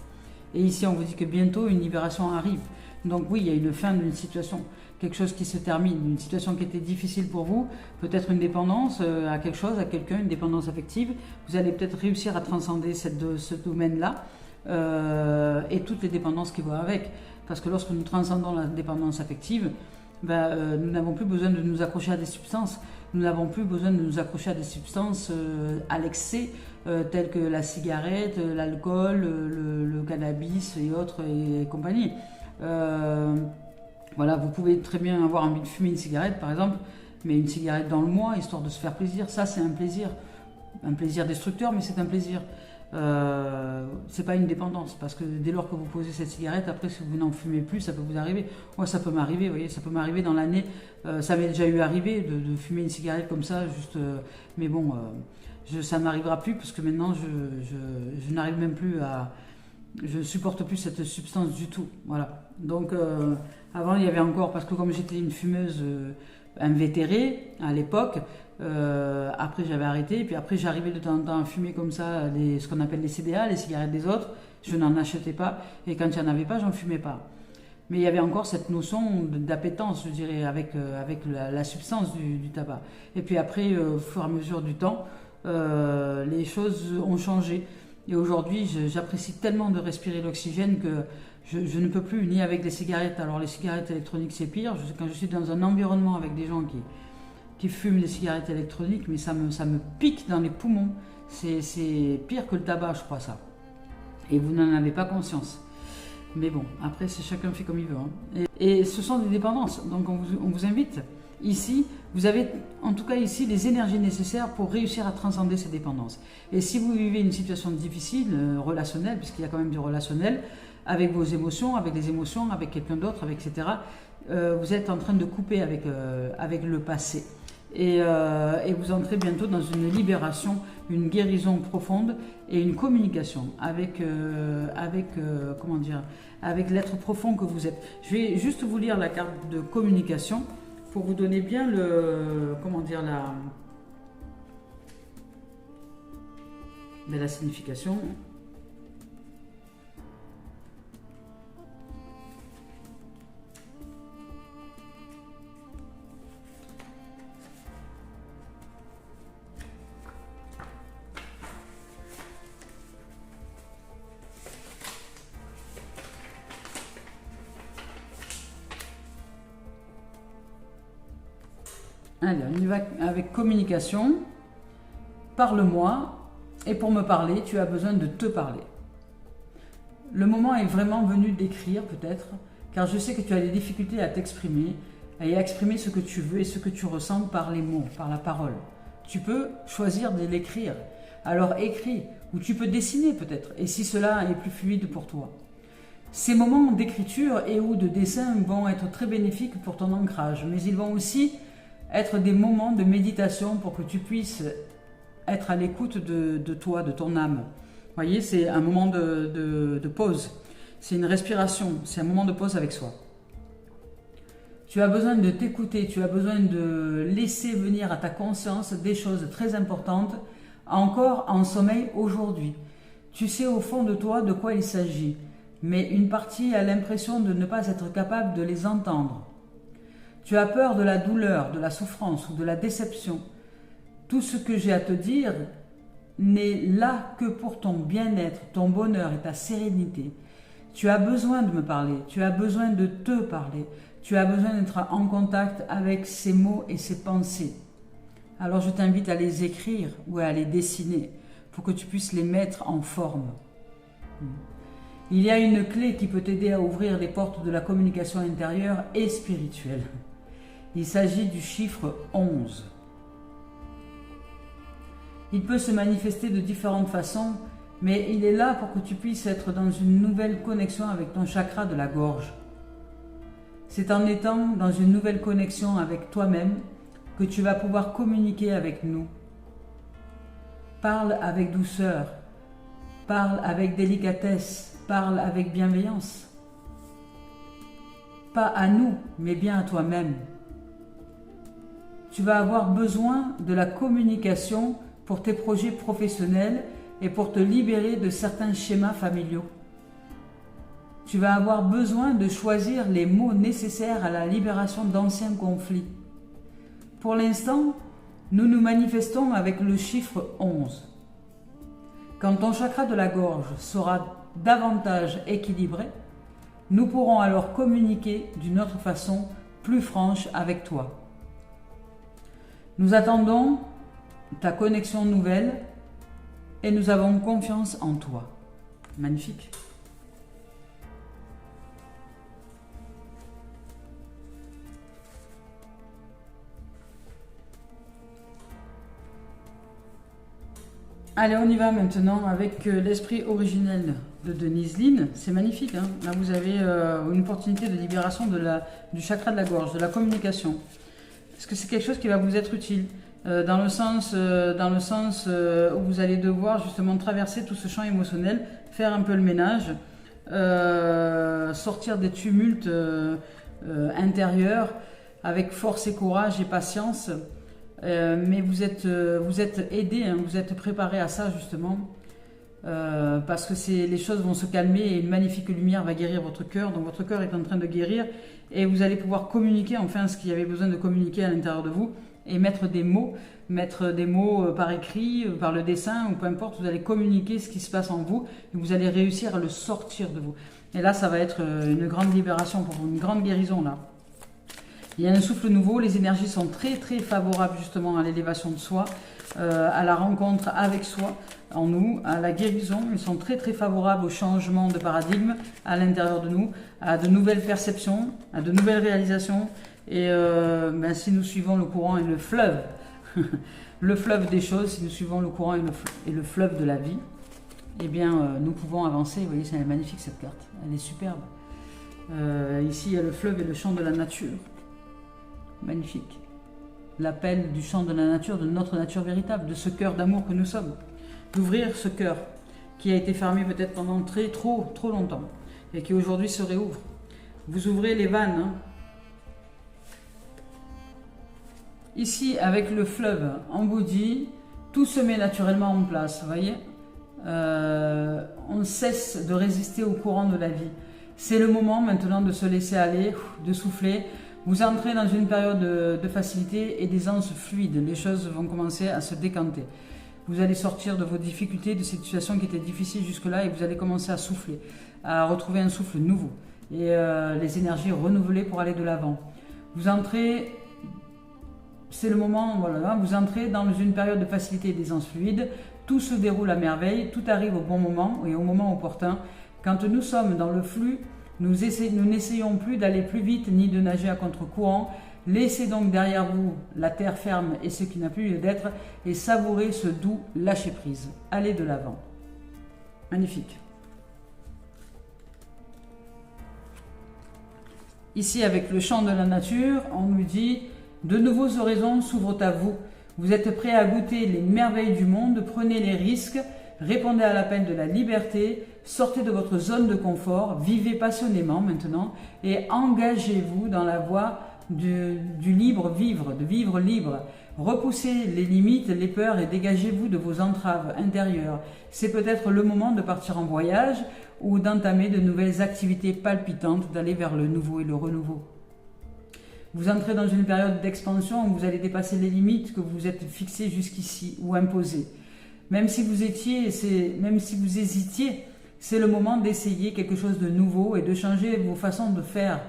Et ici, on vous dit que bientôt, une libération arrive. Donc oui, il y a une fin d'une situation, quelque chose qui se termine, une situation qui était difficile pour vous, peut-être une dépendance à quelque chose, à quelqu'un, une dépendance affective. Vous allez peut-être réussir à transcender ce domaine-là et toutes les dépendances qui vont avec. Parce que lorsque nous transcendons la dépendance affective, nous n'avons plus besoin de nous accrocher à des substances. Nous n'avons plus besoin de nous accrocher à des substances à l'excès, telles que la cigarette, l'alcool, le cannabis et autres et compagnie. Voilà, vous pouvez très bien avoir envie de fumer une cigarette, par exemple, mais une cigarette dans le mois, histoire de se faire plaisir. Ça, c'est un plaisir destructeur, mais c'est un plaisir. C'est pas une dépendance, parce que dès lors que vous posez cette cigarette, après si vous n'en fumez plus, ça peut vous arriver. Moi, ça peut m'arriver, vous voyez, ça peut m'arriver dans l'année. Ça m'est déjà eu arrivé de fumer une cigarette comme ça, juste. Mais bon, ça ne m'arrivera plus, parce que maintenant, je n'arrive même plus à. Je ne supporte plus cette substance du tout. Voilà. Donc, avant, il y avait encore, parce que comme j'étais une fumeuse invétérée à l'époque, après j'avais arrêté, puis après j'arrivais de temps en temps à fumer comme ça ce qu'on appelle les CDA, les cigarettes des autres. Je n'en achetais pas, et quand il n'y en avait pas, j'en fumais pas. Mais il y avait encore cette notion d'appétence, je dirais, avec la substance du tabac. Et puis après, au fur et à mesure du temps, les choses ont changé. Et aujourd'hui, j'apprécie tellement de respirer l'oxygène que je ne peux plus, ni avec les cigarettes. Alors les cigarettes électroniques, c'est pire. Quand je suis dans un environnement avec des gens qui fument les cigarettes électroniques, mais ça me pique dans les poumons. C'est pire que le tabac, je crois, ça. Et vous n'en avez pas conscience. Mais bon, après, c'est chacun fait comme il veut. Hein. Et ce sont des dépendances. Donc on vous invite. Ici, vous avez en tout cas ici les énergies nécessaires pour réussir à transcender ces dépendances. Et si vous vivez une situation difficile, relationnelle, puisqu'il y a quand même du relationnel, avec vos émotions, avec les émotions, avec quelqu'un d'autre, etc., vous êtes en train de couper avec le passé. Et vous entrez bientôt dans une libération, une guérison profonde et une communication avec l'être profond que vous êtes. Je vais juste vous lire la carte de communication pour vous donner bien la signification. Allez, on y va avec communication. Parle-moi, et pour me parler, tu as besoin de te parler. Le moment est vraiment venu d'écrire, peut-être, car je sais que tu as des difficultés à t'exprimer et à exprimer ce que tu veux et ce que tu ressens par les mots, par la parole. Tu peux choisir de l'écrire. Alors écris, ou tu peux dessiner peut-être, et si cela est plus fluide pour toi. Ces moments d'écriture et ou de dessin vont être très bénéfiques pour ton ancrage, mais ils vont aussi être des moments de méditation pour que tu puisses être à l'écoute de toi, de ton âme. Vous voyez, c'est un moment de pause. C'est une respiration, c'est un moment de pause avec soi. Tu as besoin de t'écouter, tu as besoin de laisser venir à ta conscience des choses très importantes, encore en sommeil aujourd'hui. Tu sais au fond de toi de quoi il s'agit, mais une partie a l'impression de ne pas être capable de les entendre. Tu as peur de la douleur, de la souffrance ou de la déception. Tout ce que j'ai à te dire n'est là que pour ton bien-être, ton bonheur et ta sérénité. Tu as besoin de me parler, tu as besoin de te parler, tu as besoin d'être en contact avec ces mots et ces pensées. Alors je t'invite à les écrire ou à les dessiner pour que tu puisses les mettre en forme. Il y a une clé qui peut t'aider à ouvrir les portes de la communication intérieure et spirituelle. Il s'agit du chiffre 11. Il peut se manifester de différentes façons, mais il est là pour que tu puisses être dans une nouvelle connexion avec ton chakra de la gorge. C'est en étant dans une nouvelle connexion avec toi-même que tu vas pouvoir communiquer avec nous. Parle avec douceur, parle avec délicatesse, parle avec bienveillance. Pas à nous, mais bien à toi-même. Tu vas avoir besoin de la communication pour tes projets professionnels et pour te libérer de certains schémas familiaux. Tu vas avoir besoin de choisir les mots nécessaires à la libération d'anciens conflits. Pour l'instant, nous nous manifestons avec le chiffre 11. Quand ton chakra de la gorge sera davantage équilibré, nous pourrons alors communiquer d'une autre façon plus franche avec toi. Nous attendons ta connexion nouvelle et nous avons confiance en toi. Magnifique. Allez, on y va maintenant avec l'esprit originel de Denise Lin. C'est magnifique, hein. Là, vous avez une opportunité de libération du chakra de la gorge, de la communication. Est-ce que c'est quelque chose qui va vous être utile dans le sens où vous allez devoir justement traverser tout ce champ émotionnel, faire un peu le ménage, sortir des tumultes intérieurs avec force et courage et patience. Mais vous êtes aidé, hein, vous êtes préparé à ça justement, parce que les choses vont se calmer et une magnifique lumière va guérir votre cœur. Donc votre cœur est en train de guérir et vous allez pouvoir communiquer enfin ce qu'il y avait besoin de communiquer à l'intérieur de vous et mettre des mots par écrit, par le dessin ou peu importe. Vous allez communiquer ce qui se passe en vous et vous allez réussir à le sortir de vous. Et là, ça va être une grande libération pour vous, une grande guérison là. Il y a un souffle nouveau, les énergies sont très très favorables justement à l'élévation de soi, à la rencontre avec soi, en nous, à la guérison. Ils sont très très favorables au changement de paradigme à l'intérieur de nous, à de nouvelles perceptions, à de nouvelles réalisations. Et si nous suivons le courant et le fleuve, le fleuve des choses, si nous suivons le courant et le fleuve de la vie, eh bien nous pouvons avancer. Vous voyez, c'est magnifique cette carte, elle est superbe. Ici, il y a le fleuve et le champ de la nature. Magnifique. L'appel du chant de la nature, de notre nature véritable, de ce cœur d'amour que nous sommes. D'ouvrir ce cœur qui a été fermé peut-être pendant trop longtemps et qui aujourd'hui se réouvre. Vous ouvrez les vannes. Hein. Ici, avec le fleuve en vous dit, tout se met naturellement en place. Vous voyez, on cesse de résister au courant de la vie. C'est le moment maintenant de se laisser aller, de souffler. Vous entrez dans une période de facilité et d'aisance fluide. Les choses vont commencer à se décanter. Vous allez sortir de vos difficultés, de ces situations qui étaient difficiles jusque-là et vous allez commencer à souffler, à retrouver un souffle nouveau et les énergies renouvelées pour aller de l'avant. Vous entrez, c'est le moment, voilà, vous entrez dans une période de facilité et d'aisance fluide. Tout se déroule à merveille, tout arrive au bon moment et au moment opportun. Quand nous sommes dans le flux, nous n'essayons plus d'aller plus vite ni de nager à contre-courant. Laissez donc derrière vous la terre ferme et ce qui n'a plus lieu d'être et savourez ce doux lâcher-prise. Allez de l'avant. Magnifique. Ici, avec le chant de la nature, on nous dit « De nouveaux horizons s'ouvrent à vous. Vous êtes prêts à goûter les merveilles du monde, prenez les risques. Répondez à l'appel de la liberté, sortez de votre zone de confort, vivez passionnément maintenant et engagez-vous dans la voie du libre vivre, de vivre libre. Repoussez les limites, les peurs et dégagez-vous de vos entraves intérieures. C'est peut-être le moment de partir en voyage ou d'entamer de nouvelles activités palpitantes, d'aller vers le nouveau et le renouveau. Vous entrez dans une période d'expansion où vous allez dépasser les limites que vous vous êtes fixées jusqu'ici ou imposées. Même si vous hésitiez, c'est le moment d'essayer quelque chose de nouveau et de changer vos façons de faire,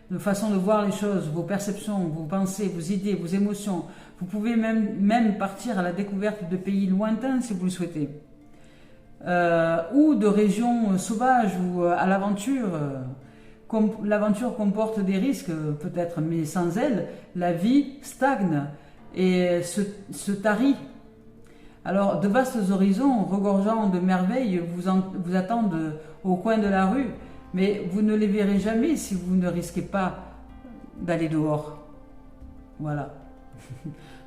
de façon de voir les choses, vos perceptions, vos pensées, vos idées, vos émotions. Vous pouvez même partir à la découverte de pays lointains si vous le souhaitez, ou de régions sauvages ou à l'aventure. L'aventure comporte des risques peut-être, mais sans elle, la vie stagne et se tarit. Alors, de vastes horizons, regorgeant de merveilles, vous attendent au coin de la rue, mais vous ne les verrez jamais si vous ne risquez pas d'aller dehors. Voilà.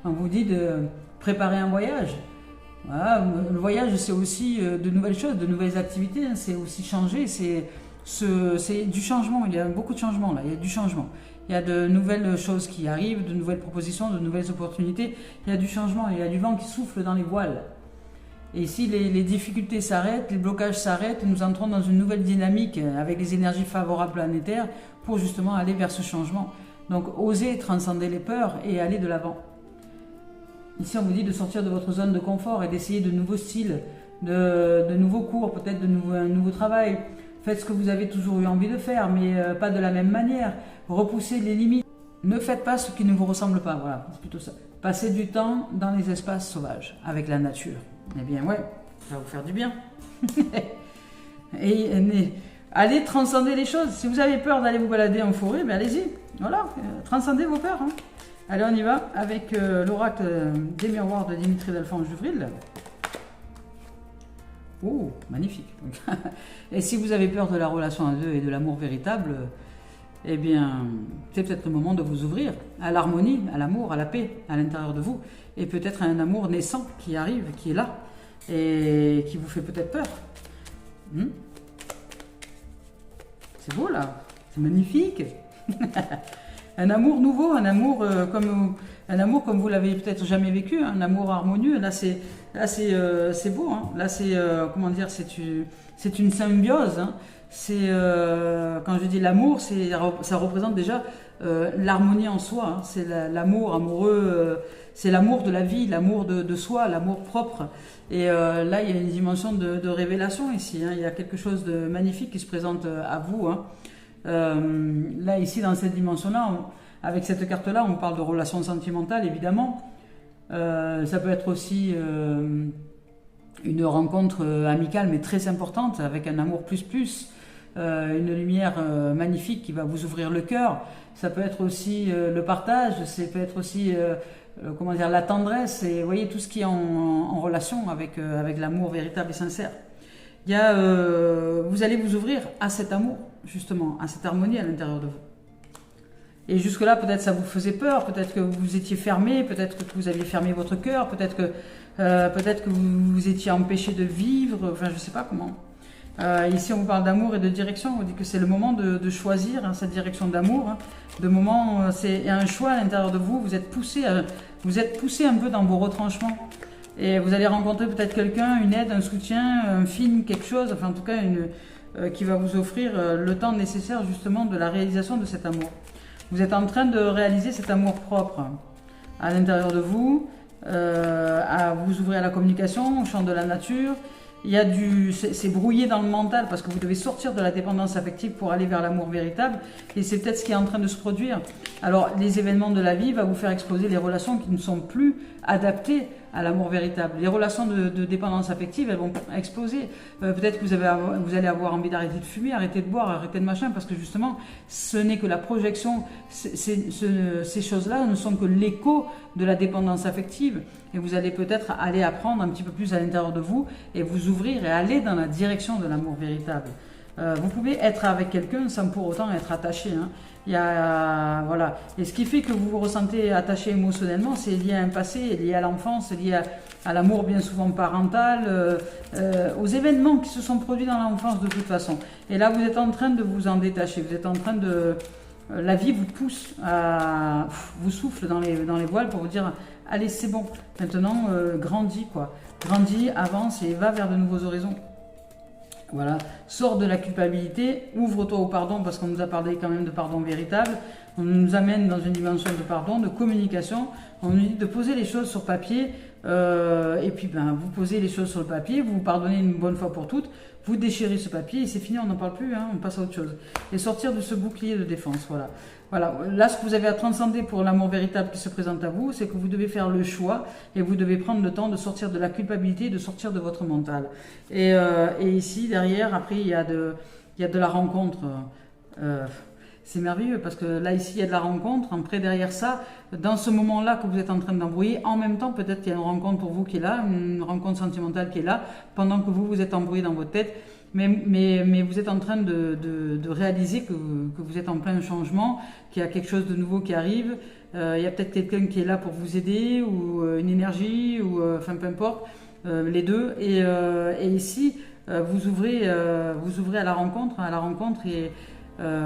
On vous dit de préparer un voyage. Voilà, le voyage, c'est aussi de nouvelles choses, de nouvelles activités, hein, c'est aussi changer, c'est du changement, il y a beaucoup de changements là, il y a du changement. Il y a de nouvelles choses qui arrivent, de nouvelles propositions, de nouvelles opportunités, il y a du changement, il y a du vent qui souffle dans les voiles. Et ici, les difficultés s'arrêtent, les blocages s'arrêtent, nous entrons dans une nouvelle dynamique avec les énergies favorables planétaires pour justement aller vers ce changement. Donc, osez transcender les peurs et aller de l'avant. Ici, on vous dit de sortir de votre zone de confort et d'essayer de nouveaux styles, de nouveaux cours, peut-être un nouveau travail. Faites ce que vous avez toujours eu envie de faire, mais pas de la même manière. Repoussez les limites. Ne faites pas ce qui ne vous ressemble pas. Voilà, c'est plutôt ça. Passez du temps dans les espaces sauvages, avec la nature. Eh bien, ouais, ça va vous faire du bien. et allez transcender les choses. Si vous avez peur d'aller vous balader en forêt, ben allez-y. Voilà, transcendez vos peurs. Hein. Allez, on y va avec l'oracle des miroirs de Dimitri d'Alphonse-Juvril. Oh, magnifique. Et si vous avez peur de la relation à deux et de l'amour véritable, eh bien, c'est peut-être le moment de vous ouvrir à l'harmonie, à l'amour, à la paix à l'intérieur de vous. Et peut-être à un amour naissant qui arrive, qui est là, et qui vous fait peut-être peur. C'est beau là, c'est magnifique. Un amour nouveau, un amour comme vous l'avez peut-être jamais vécu, un amour harmonieux. Là c'est beau. Hein. Là c'est comment dire, c'est une symbiose. Hein. C'est quand je dis l'amour, ça représente déjà l'harmonie en soi. Hein. C'est l'amour amoureux, c'est l'amour de la vie, l'amour de soi, l'amour propre. Et là il y a une dimension de révélation ici. Hein. Il y a quelque chose de magnifique qui se présente à vous. Hein. Là, ici, dans cette dimension-là, avec cette carte-là, on parle de relations sentimentales, évidemment. Ça peut être aussi une rencontre amicale, mais très importante, avec un amour plus, une lumière magnifique qui va vous ouvrir le cœur. Ça peut être aussi le partage, ça peut être aussi comment dire, la tendresse, et vous voyez, tout ce qui est en relation avec l'amour véritable et sincère. Vous allez vous ouvrir à cet amour, justement, à cette harmonie à l'intérieur de vous. Et jusque-là, peut-être ça vous faisait peur, peut-être que vous étiez fermé, peut-être que vous aviez fermé votre cœur, peut-être que vous vous étiez empêché de vivre, enfin je ne sais pas comment. Ici, on vous parle d'amour et de direction, on vous dit que c'est le moment de choisir hein, cette direction d'amour. Hein. C'est un choix à l'intérieur de vous, vous êtes poussé un peu dans vos retranchements. Et vous allez rencontrer peut-être quelqu'un, une aide, un soutien, un film, quelque chose, enfin en tout cas qui va vous offrir le temps nécessaire justement de la réalisation de cet amour. Vous êtes en train de réaliser cet amour propre à l'intérieur de vous, à vous ouvrir à la communication, au champ de la nature. C'est brouillé dans le mental parce que vous devez sortir de la dépendance affective pour aller vers l'amour véritable et c'est peut-être ce qui est en train de se produire. Alors les événements de la vie vont vous faire exploser les relations qui ne sont plus adaptées à l'amour véritable. Les relations de dépendance affective, elles vont exploser. Peut-être que vous allez avoir envie d'arrêter de fumer, arrêter de boire, arrêter de machin, parce que justement, ce n'est que la projection. Ces choses-là ne sont que l'écho de la dépendance affective. Et vous allez peut-être aller apprendre un petit peu plus à l'intérieur de vous et vous ouvrir et aller dans la direction de l'amour véritable. Vous pouvez être avec quelqu'un sans pour autant être attaché. Hein. Voilà. Et ce qui fait que vous vous ressentez attaché émotionnellement, c'est lié à un passé, lié à l'enfance, lié à l'amour bien souvent parental, aux événements qui se sont produits dans l'enfance de toute façon. Et là, vous êtes en train de vous en détacher. Vous êtes en train de... la vie vous pousse, vous souffle dans les voiles pour vous dire « Allez, c'est bon, maintenant, grandis, quoi. Grandis, avance et va vers de nouveaux horizons. » Voilà, sors de la culpabilité, ouvre-toi au pardon parce qu'on nous a parlé quand même de pardon véritable. On nous amène dans une dimension de pardon, de communication. On nous dit de poser les choses sur papier et puis vous posez les choses sur le papier, vous vous pardonnez une bonne fois pour toutes, vous déchirez ce papier et c'est fini, on n'en parle plus, hein, on passe à autre chose. Et sortir de ce bouclier de défense, voilà. Voilà, là ce que vous avez à transcender pour l'amour véritable qui se présente à vous, c'est que vous devez faire le choix et vous devez prendre le temps de sortir de la culpabilité, de sortir de votre mental. Et ici, derrière, après, il y a de la rencontre. C'est merveilleux parce que là, ici, il y a de la rencontre. Après, derrière ça, dans ce moment-là que vous êtes en train d'embrouiller, en même temps, peut-être qu'il y a une rencontre pour vous qui est là, une rencontre sentimentale qui est là, pendant que vous êtes embrouillé dans votre tête. Mais vous êtes en train de réaliser que vous êtes en plein changement, qu'il y a quelque chose de nouveau qui arrive. Il y a peut-être quelqu'un qui est là pour vous aider, ou une énergie, ou enfin peu importe, les deux. Et ici, vous ouvrez à la rencontre et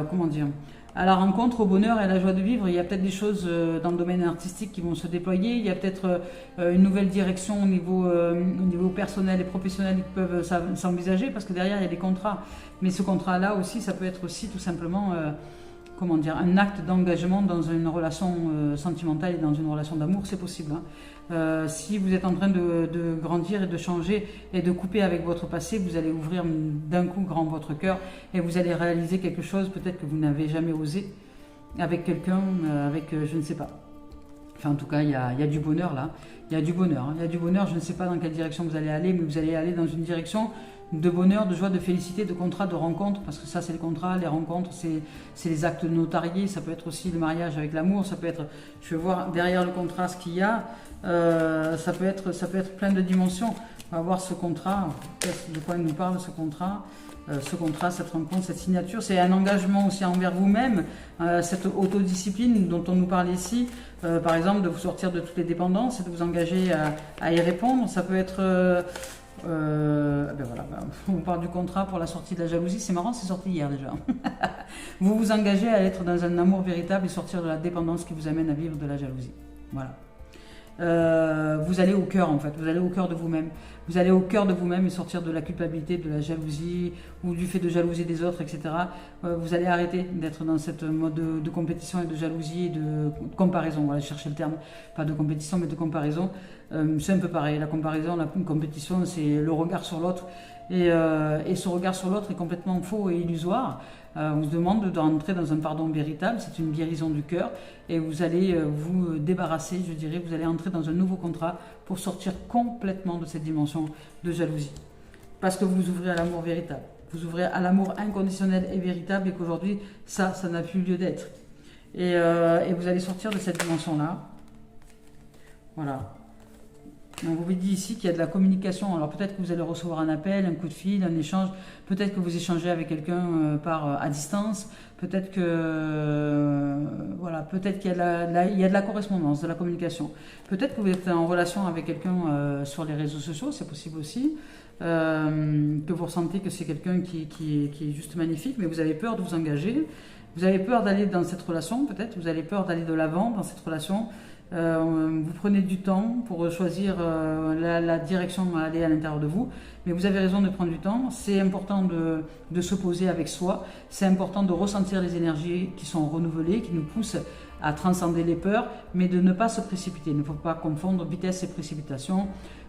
comment dire, à la rencontre, au bonheur et à la joie de vivre. Il y a peut-être des choses dans le domaine artistique qui vont se déployer. Il y a peut-être une nouvelle direction au niveau personnel et professionnel qui peuvent s'envisager, parce que derrière il y a des contrats. Mais ce contrat-là aussi, ça peut être aussi tout simplement comment dire, un acte d'engagement dans une relation sentimentale et dans une relation d'amour, c'est possible. Si vous êtes en train de grandir et de changer et de couper avec votre passé, vous allez ouvrir d'un coup grand votre cœur et vous allez réaliser quelque chose peut-être que vous n'avez jamais osé avec quelqu'un, je ne sais pas. Enfin, en tout cas, il y a du bonheur là. Il y a du bonheur. Hein. Il y a du bonheur. Je ne sais pas dans quelle direction vous allez aller, mais vous allez aller dans une direction de bonheur, de joie, de félicité, de contrat, de rencontre, parce que ça c'est le contrat, les rencontres c'est les actes notariés, ça peut être aussi le mariage avec l'amour, ça peut être, je vais voir derrière le contrat ce qu'il y a, ça peut être plein de dimensions. On va voir ce contrat, de quoi il nous parle ce contrat, cette rencontre, cette signature, c'est un engagement aussi envers vous-même, cette autodiscipline dont on nous parle ici, par exemple de vous sortir de toutes les dépendances et de vous engager à y répondre, ça peut être... on parle du contrat pour la sortie de la jalousie, c'est marrant, c'est sorti hier déjà. Vous vous engagez à être dans un amour véritable et sortir de la dépendance qui vous amène à vivre de la jalousie. Voilà. Vous allez au cœur en fait, vous allez au cœur de vous-même. Vous allez au cœur de vous-même et sortir de la culpabilité, de la jalousie ou du fait de jalouser des autres, etc. Vous allez arrêter d'être dans cette mode de compétition et de jalousie et de comparaison. Voilà, chercher le terme, pas de compétition mais de comparaison. C'est un peu pareil, la comparaison, la compétition, c'est le regard sur l'autre. Et ce regard sur l'autre est complètement faux et illusoire. On se demande d'entrer dans un pardon véritable, c'est une guérison du cœur. Et vous allez vous débarrasser, je dirais, vous allez entrer dans un nouveau contrat pour sortir complètement de cette dimension de jalousie. Parce que vous ouvrez à l'amour véritable. Vous ouvrez à l'amour inconditionnel et véritable et qu'aujourd'hui, ça n'a plus lieu d'être. Et vous allez sortir de cette dimension-là. Voilà. Donc vous dit ici qu'il y a de la communication. Alors peut-être que vous allez recevoir un appel, un coup de fil, un échange. Peut-être que vous échangez avec quelqu'un à distance. Peut-être que peut-être qu'il y a de la correspondance, de la communication. Peut-être que vous êtes en relation avec quelqu'un sur les réseaux sociaux, c'est possible aussi. Que vous ressentez que c'est quelqu'un qui est juste magnifique, mais vous avez peur de vous engager. Vous avez peur d'aller dans cette relation, peut-être. Vous avez peur d'aller de l'avant dans cette relation. Vous prenez du temps pour choisir la direction à aller à l'intérieur de vous, mais vous avez raison de prendre du temps. C'est important de se poser avec soi, c'est important de ressentir les énergies qui sont renouvelées, qui nous poussent à transcender les peurs, mais de ne pas se précipiter. Il ne faut pas confondre vitesse et précipitation.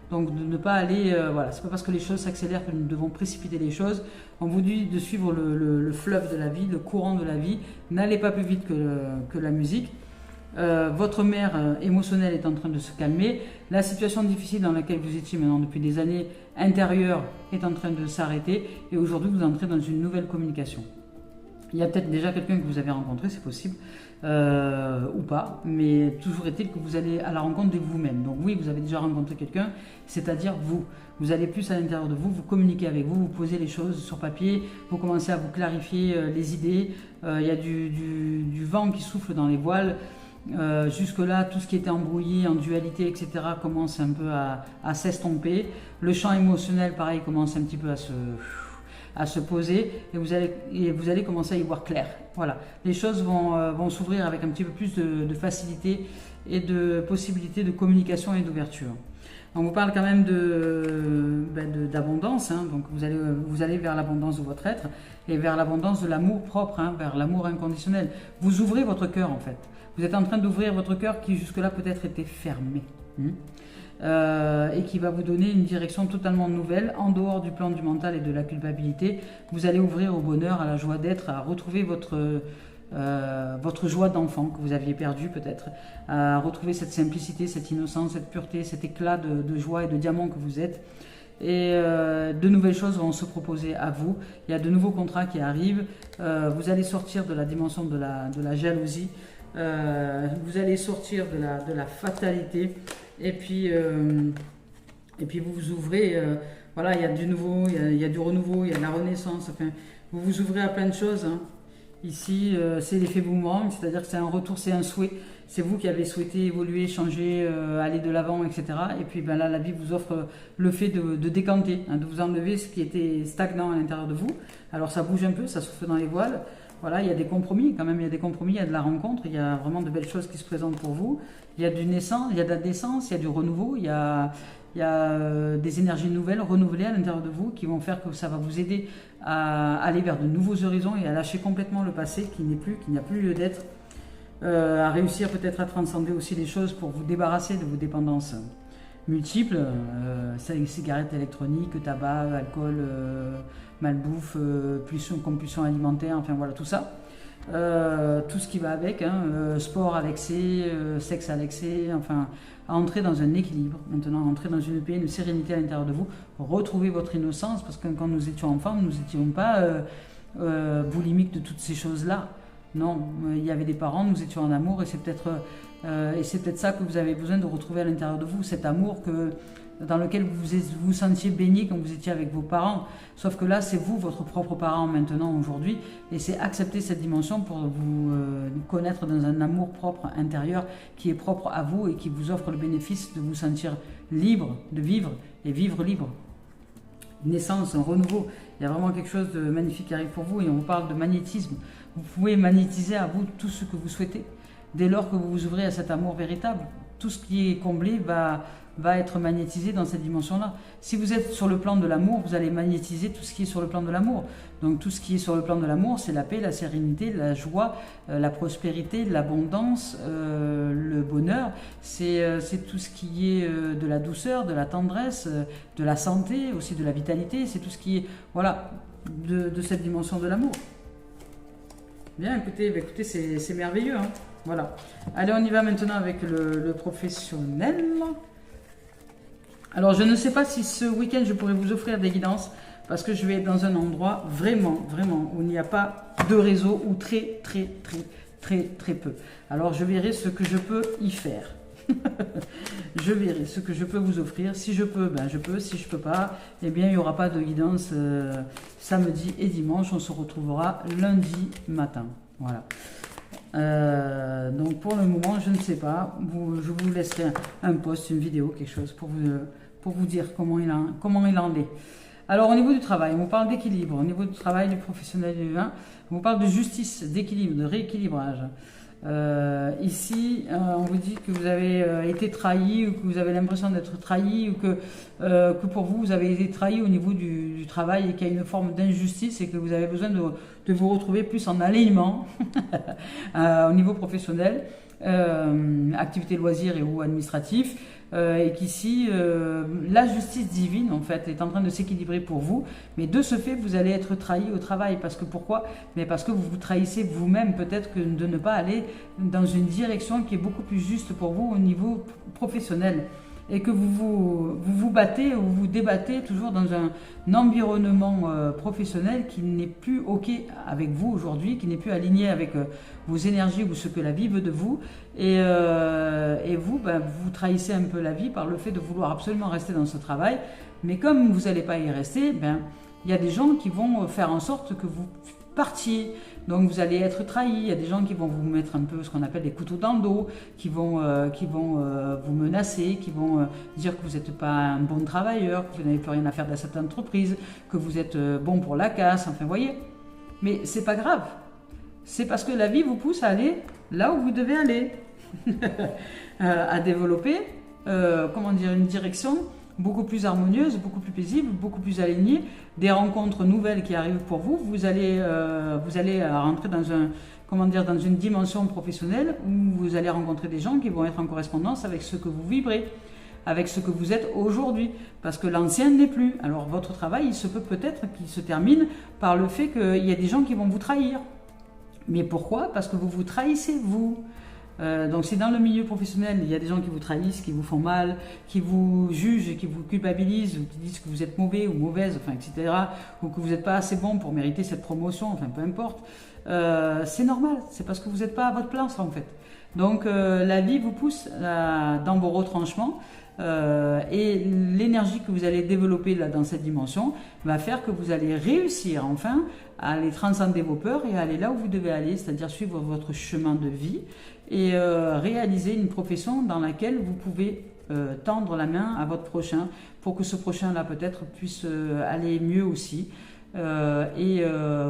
Donc de ne pas aller, c'est pas parce que les choses s'accélèrent que nous devons précipiter les choses. On vous dit de suivre le fleuve de la vie, le courant de la vie. N'allez pas plus vite que la musique. Votre mère émotionnelle est en train de se calmer. La situation difficile dans laquelle vous étiez maintenant depuis des années intérieures est en train de s'arrêter. Et aujourd'hui, vous entrez dans une nouvelle communication. Il y a peut-être déjà quelqu'un que vous avez rencontré, c'est possible, ou pas. Mais toujours est-il que vous allez à la rencontre de vous-même. Donc oui, vous avez déjà rencontré quelqu'un, c'est-à-dire vous. Vous allez plus à l'intérieur de vous, vous communiquez avec vous, vous posez les choses sur papier, vous commencez à vous clarifier les idées. Il y a du vent qui souffle dans les voiles. Jusque-là, tout ce qui était embrouillé, en dualité, etc., commence un peu à s'estomper. Le champ émotionnel, pareil, commence un petit peu à se poser et vous allez commencer à y voir clair. Voilà, les choses vont s'ouvrir avec un petit peu plus de facilité et de possibilité de communication et d'ouverture. On vous parle quand même d'abondance, hein. Donc vous allez vers l'abondance de votre être et vers l'abondance de l'amour propre, hein, vers l'amour inconditionnel. Vous ouvrez votre cœur en fait. Vous êtes en train d'ouvrir votre cœur qui jusque-là peut-être était fermé. Et qui va vous donner une direction totalement nouvelle, en dehors du plan du mental et de la culpabilité. Vous allez ouvrir au bonheur, à la joie d'être, à retrouver votre joie d'enfant que vous aviez perdue peut-être, à retrouver cette simplicité, cette innocence, cette pureté, cet éclat de joie et de diamant que vous êtes. et de nouvelles choses vont se proposer à vous. Il y a de nouveaux contrats qui arrivent. Vous allez sortir de la dimension de la jalousie. Vous allez sortir de la fatalité. Et puis vous vous ouvrez. Voilà, il y a du nouveau, il y a du renouveau, il y a de la renaissance. Enfin, vous vous ouvrez à plein de choses. Hein. Ici, c'est l'effet boomerang, c'est-à-dire que c'est un retour, c'est un souhait. C'est vous qui avez souhaité évoluer, changer, aller de l'avant, etc. Et puis ben là, la vie vous offre le fait de décanter, hein, de vous enlever ce qui était stagnant à l'intérieur de vous. Alors ça bouge un peu, ça souffle dans les voiles. Voilà, il y a des compromis, quand même, il y a des compromis, il y a de la rencontre, il y a vraiment de belles choses qui se présentent pour vous. Il y a du naissance, il y a de la naissance, il y a du renouveau, il y a des énergies nouvelles, renouvelées à l'intérieur de vous qui vont faire que ça va vous aider à aller vers de nouveaux horizons et à lâcher complètement le passé qui n'a plus lieu d'être, à réussir peut-être à transcender aussi les choses pour vous débarrasser de vos dépendances multiples, cigarettes électroniques, tabac, alcool, malbouffe, compulsion alimentaire, enfin voilà tout ça. Tout ce qui va avec, hein, sport à l'excès, sexe à l'excès, enfin, à entrer dans un équilibre, maintenant, entrer dans une paix, une sérénité à l'intérieur de vous, retrouver votre innocence, parce que quand nous étions enfants, nous n'étions pas boulimiques de toutes ces choses-là. Non, il y avait des parents, nous étions en amour, et c'est peut-être ça que vous avez besoin de retrouver à l'intérieur de vous, cet amour dans lequel vous vous sentiez baigné quand vous étiez avec vos parents. Sauf que là, c'est vous, votre propre parent maintenant, aujourd'hui, et c'est accepter cette dimension pour vous connaître dans un amour propre intérieur qui est propre à vous et qui vous offre le bénéfice de vous sentir libre, de vivre et vivre libre. Naissance, un renouveau, il y a vraiment quelque chose de magnifique qui arrive pour vous et on vous parle de magnétisme. Vous pouvez magnétiser à vous tout ce que vous souhaitez. Dès lors que vous vous ouvrez à cet amour véritable, tout ce qui est comblé va être magnétisé dans cette dimension-là. Si vous êtes sur le plan de l'amour, vous allez magnétiser tout ce qui est sur le plan de l'amour. Donc tout ce qui est sur le plan de l'amour, c'est la paix, la sérénité, la joie, la prospérité, l'abondance, le bonheur. C'est tout ce qui est de la douceur, de la tendresse, de la santé, aussi de la vitalité. C'est tout ce qui est, voilà, de cette dimension de l'amour. Bien, écoutez, c'est merveilleux. Hein. Voilà. Allez, on y va maintenant avec le professionnel. Alors, je ne sais pas si ce week-end, je pourrais vous offrir des guidances parce que je vais être dans un endroit vraiment, où il n'y a pas de réseau ou très peu. Alors, je verrai ce que je peux y faire. Je verrai ce que je peux vous offrir. Si je peux, ben je peux. Si je peux pas, eh bien, il n'y aura pas de guidance samedi et dimanche. On se retrouvera lundi matin. Voilà. Donc, pour le moment, je ne sais pas. Je vous laisserai un post, une vidéo, quelque chose pour vous dire comment il en est. Alors, au niveau du travail, on vous parle d'équilibre. Au niveau du travail, du professionnel du vin, on vous parle de justice, d'équilibre, de rééquilibrage. Ici, on vous dit que vous avez été trahi ou que vous avez l'impression d'être trahi ou que pour vous, vous avez été trahi au niveau du travail et qu'il y a une forme d'injustice et que vous avez besoin de vous retrouver plus en alignement au niveau professionnel, activité loisirs et ou administratif. Et qu'ici, la justice divine, en fait, est en train de s'équilibrer pour vous. Mais de ce fait, vous allez être trahi au travail. Parce que pourquoi? Mais parce que vous vous trahissez vous-même, peut-être que de ne pas aller dans une direction qui est beaucoup plus juste pour vous au niveau professionnel. Et que vous battez ou vous débattez toujours dans un environnement professionnel qui n'est plus OK avec vous aujourd'hui, qui n'est plus aligné avec vos énergies ou ce que la vie veut de vous. Et vous, ben, vous trahissez un peu la vie par le fait de vouloir absolument rester dans ce travail. Mais comme vous n'allez pas y rester, ben, il y a des gens qui vont faire en sorte que vous partiez. Donc vous allez être trahi, il y a des gens qui vont vous mettre un peu ce qu'on appelle des couteaux dans le dos, qui vont vous menacer, qui vont dire que vous n'êtes pas un bon travailleur, que vous n'avez plus rien à faire dans cette entreprise, que vous êtes bon pour la casse, enfin vous voyez. Mais c'est pas grave, c'est parce que la vie vous pousse à aller là où vous devez aller, à développer une direction beaucoup plus harmonieuse, beaucoup plus paisible, beaucoup plus alignée, des rencontres nouvelles qui arrivent pour vous. Vous allez rentrer dans une dimension professionnelle où vous allez rencontrer des gens qui vont être en correspondance avec ce que vous vibrez, avec ce que vous êtes aujourd'hui, parce que l'ancien n'est plus. Alors votre travail, il se peut peut-être qu'il se termine par le fait qu'il y a des gens qui vont vous trahir. Mais pourquoi? Parce que vous vous trahissez, vous. Donc si dans le milieu professionnel, il y a des gens qui vous trahissent, qui vous font mal, qui vous jugent, qui vous culpabilisent, ou qui disent que vous êtes mauvais ou mauvaise, enfin, etc., ou que vous n'êtes pas assez bon pour mériter cette promotion, enfin peu importe, c'est normal, c'est parce que vous n'êtes pas à votre place en fait. Donc la vie vous pousse dans vos retranchements, et l'énergie que vous allez développer là, dans cette dimension va faire que vous allez réussir enfin à aller transcender vos peurs et aller là où vous devez aller, c'est-à-dire suivre votre chemin de vie et réaliser une profession dans laquelle vous pouvez tendre la main à votre prochain pour que ce prochain-là peut-être puisse aller mieux aussi, et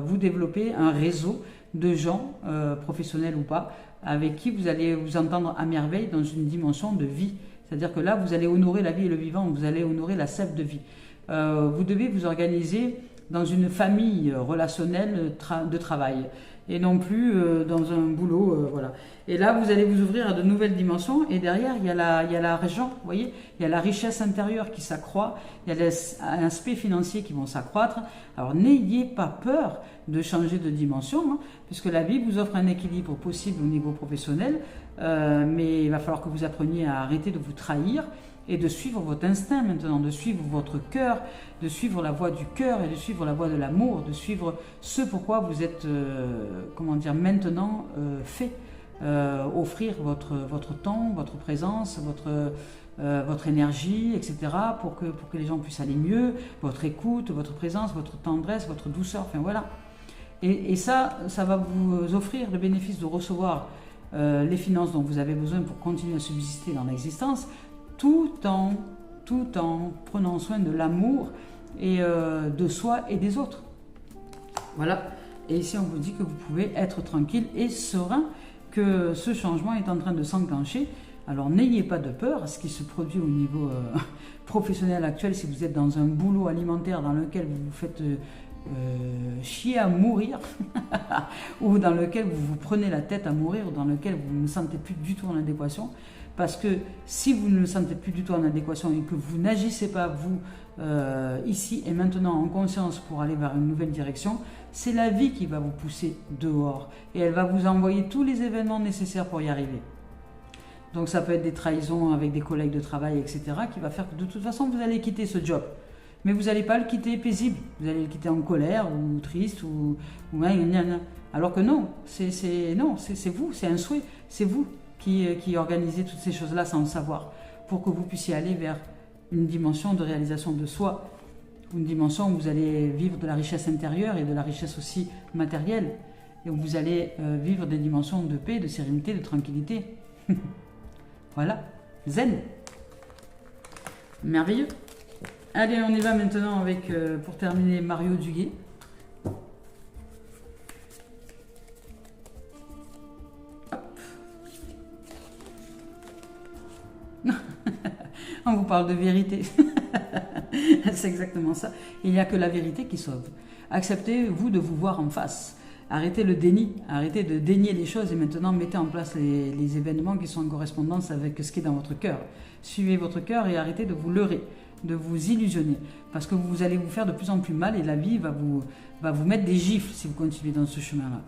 vous développer un réseau de gens, professionnels ou pas, avec qui vous allez vous entendre à merveille dans une dimension de vie. C'est-à-dire que là, vous allez honorer la vie et le vivant, vous allez honorer la sève de vie. Vous devez vous organiser dans une famille relationnelle de travail et non plus dans un boulot. Voilà. Et là, vous allez vous ouvrir à de nouvelles dimensions et derrière, il y a l'argent, vous voyez, il y a la richesse intérieure qui s'accroît, il y a les aspects financiers qui vont s'accroître. Alors, n'ayez pas peur de changer de dimension, hein, puisque la vie vous offre un équilibre possible au niveau professionnel, mais il va falloir que vous appreniez à arrêter de vous trahir et de suivre votre instinct maintenant, de suivre votre cœur, de suivre la voie du cœur et de suivre la voie de l'amour, de suivre ce pourquoi vous êtes, comment dire, maintenant fait. Offrir votre temps, votre présence, votre énergie, etc. pour que les gens puissent aller mieux, votre écoute, votre présence, votre tendresse, votre douceur, enfin voilà. Et ça va vous offrir le bénéfice de recevoir les finances dont vous avez besoin pour continuer à subsister dans l'existence, tout en prenant soin de l'amour et de soi et des autres. Voilà. Et ici, on vous dit que vous pouvez être tranquille et serein, que ce changement est en train de s'enclencher. Alors, n'ayez pas de peur à ce qui se produit au niveau professionnel actuel. Si vous êtes dans un boulot alimentaire dans lequel vous vous faites chier à mourir, ou dans lequel vous vous prenez la tête à mourir, ou dans lequel vous ne vous sentez plus du tout en adéquation, parce que si vous ne le sentez plus du tout en adéquation et que vous n'agissez pas, vous, ici et maintenant, en conscience pour aller vers une nouvelle direction, c'est la vie qui va vous pousser dehors. Et elle va vous envoyer tous les événements nécessaires pour y arriver. Donc ça peut être des trahisons avec des collègues de travail, etc., qui va faire que de toute façon, vous allez quitter ce job. Mais vous n'allez pas le quitter paisible. Vous allez le quitter en colère ou triste ou alors que non, c'est vous, c'est un souhait. C'est vous qui organisez toutes ces choses-là sans le savoir, pour que vous puissiez aller vers une dimension de réalisation de soi, une dimension où vous allez vivre de la richesse intérieure et de la richesse aussi matérielle, et où vous allez vivre des dimensions de paix, de sérénité, de tranquillité. Voilà, zen. Merveilleux. Allez, on y va maintenant avec, pour terminer, Mario Duguay. On vous parle de vérité. C'est exactement ça. Il n'y a que la vérité qui sauve. Acceptez, vous, de vous voir en face. Arrêtez le déni, arrêtez de dénier les choses et maintenant mettez en place les événements qui sont en correspondance avec ce qui est dans votre cœur. Suivez votre cœur et arrêtez de vous leurrer, de vous illusionner, parce que vous allez vous faire de plus en plus mal et la vie va vous mettre des gifles si vous continuez dans ce chemin-là.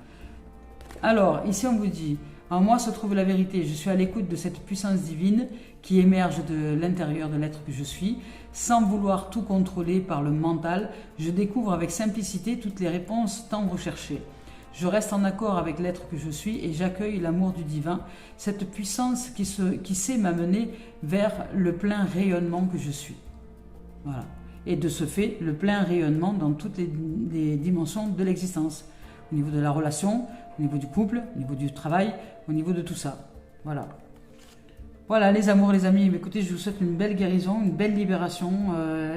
Alors, ici on vous dit, en moi se trouve la vérité, je suis à l'écoute de cette puissance divine qui émerge de l'intérieur de l'être que je suis. Sans vouloir tout contrôler par le mental, je découvre avec simplicité toutes les réponses tant recherchées. Je reste en accord avec l'être que je suis et j'accueille l'amour du divin, cette puissance qui sait m'amener vers le plein rayonnement que je suis. Voilà. Et de ce fait, le plein rayonnement dans toutes les dimensions de l'existence. Au niveau de la relation, au niveau du couple, au niveau du travail, au niveau de tout ça. Voilà. Voilà les amours, les amis. Écoutez, je vous souhaite une belle guérison, une belle libération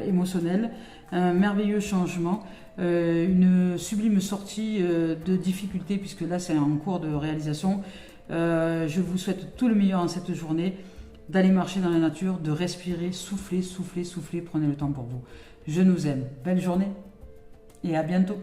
émotionnelle, un merveilleux changement, une sublime sortie de difficultés, puisque là c'est en cours de réalisation. Je vous souhaite tout le meilleur en cette journée, d'aller marcher dans la nature, de respirer, souffler, souffler, souffler. Prenez le temps pour vous. Je nous aime. Belle journée et à bientôt.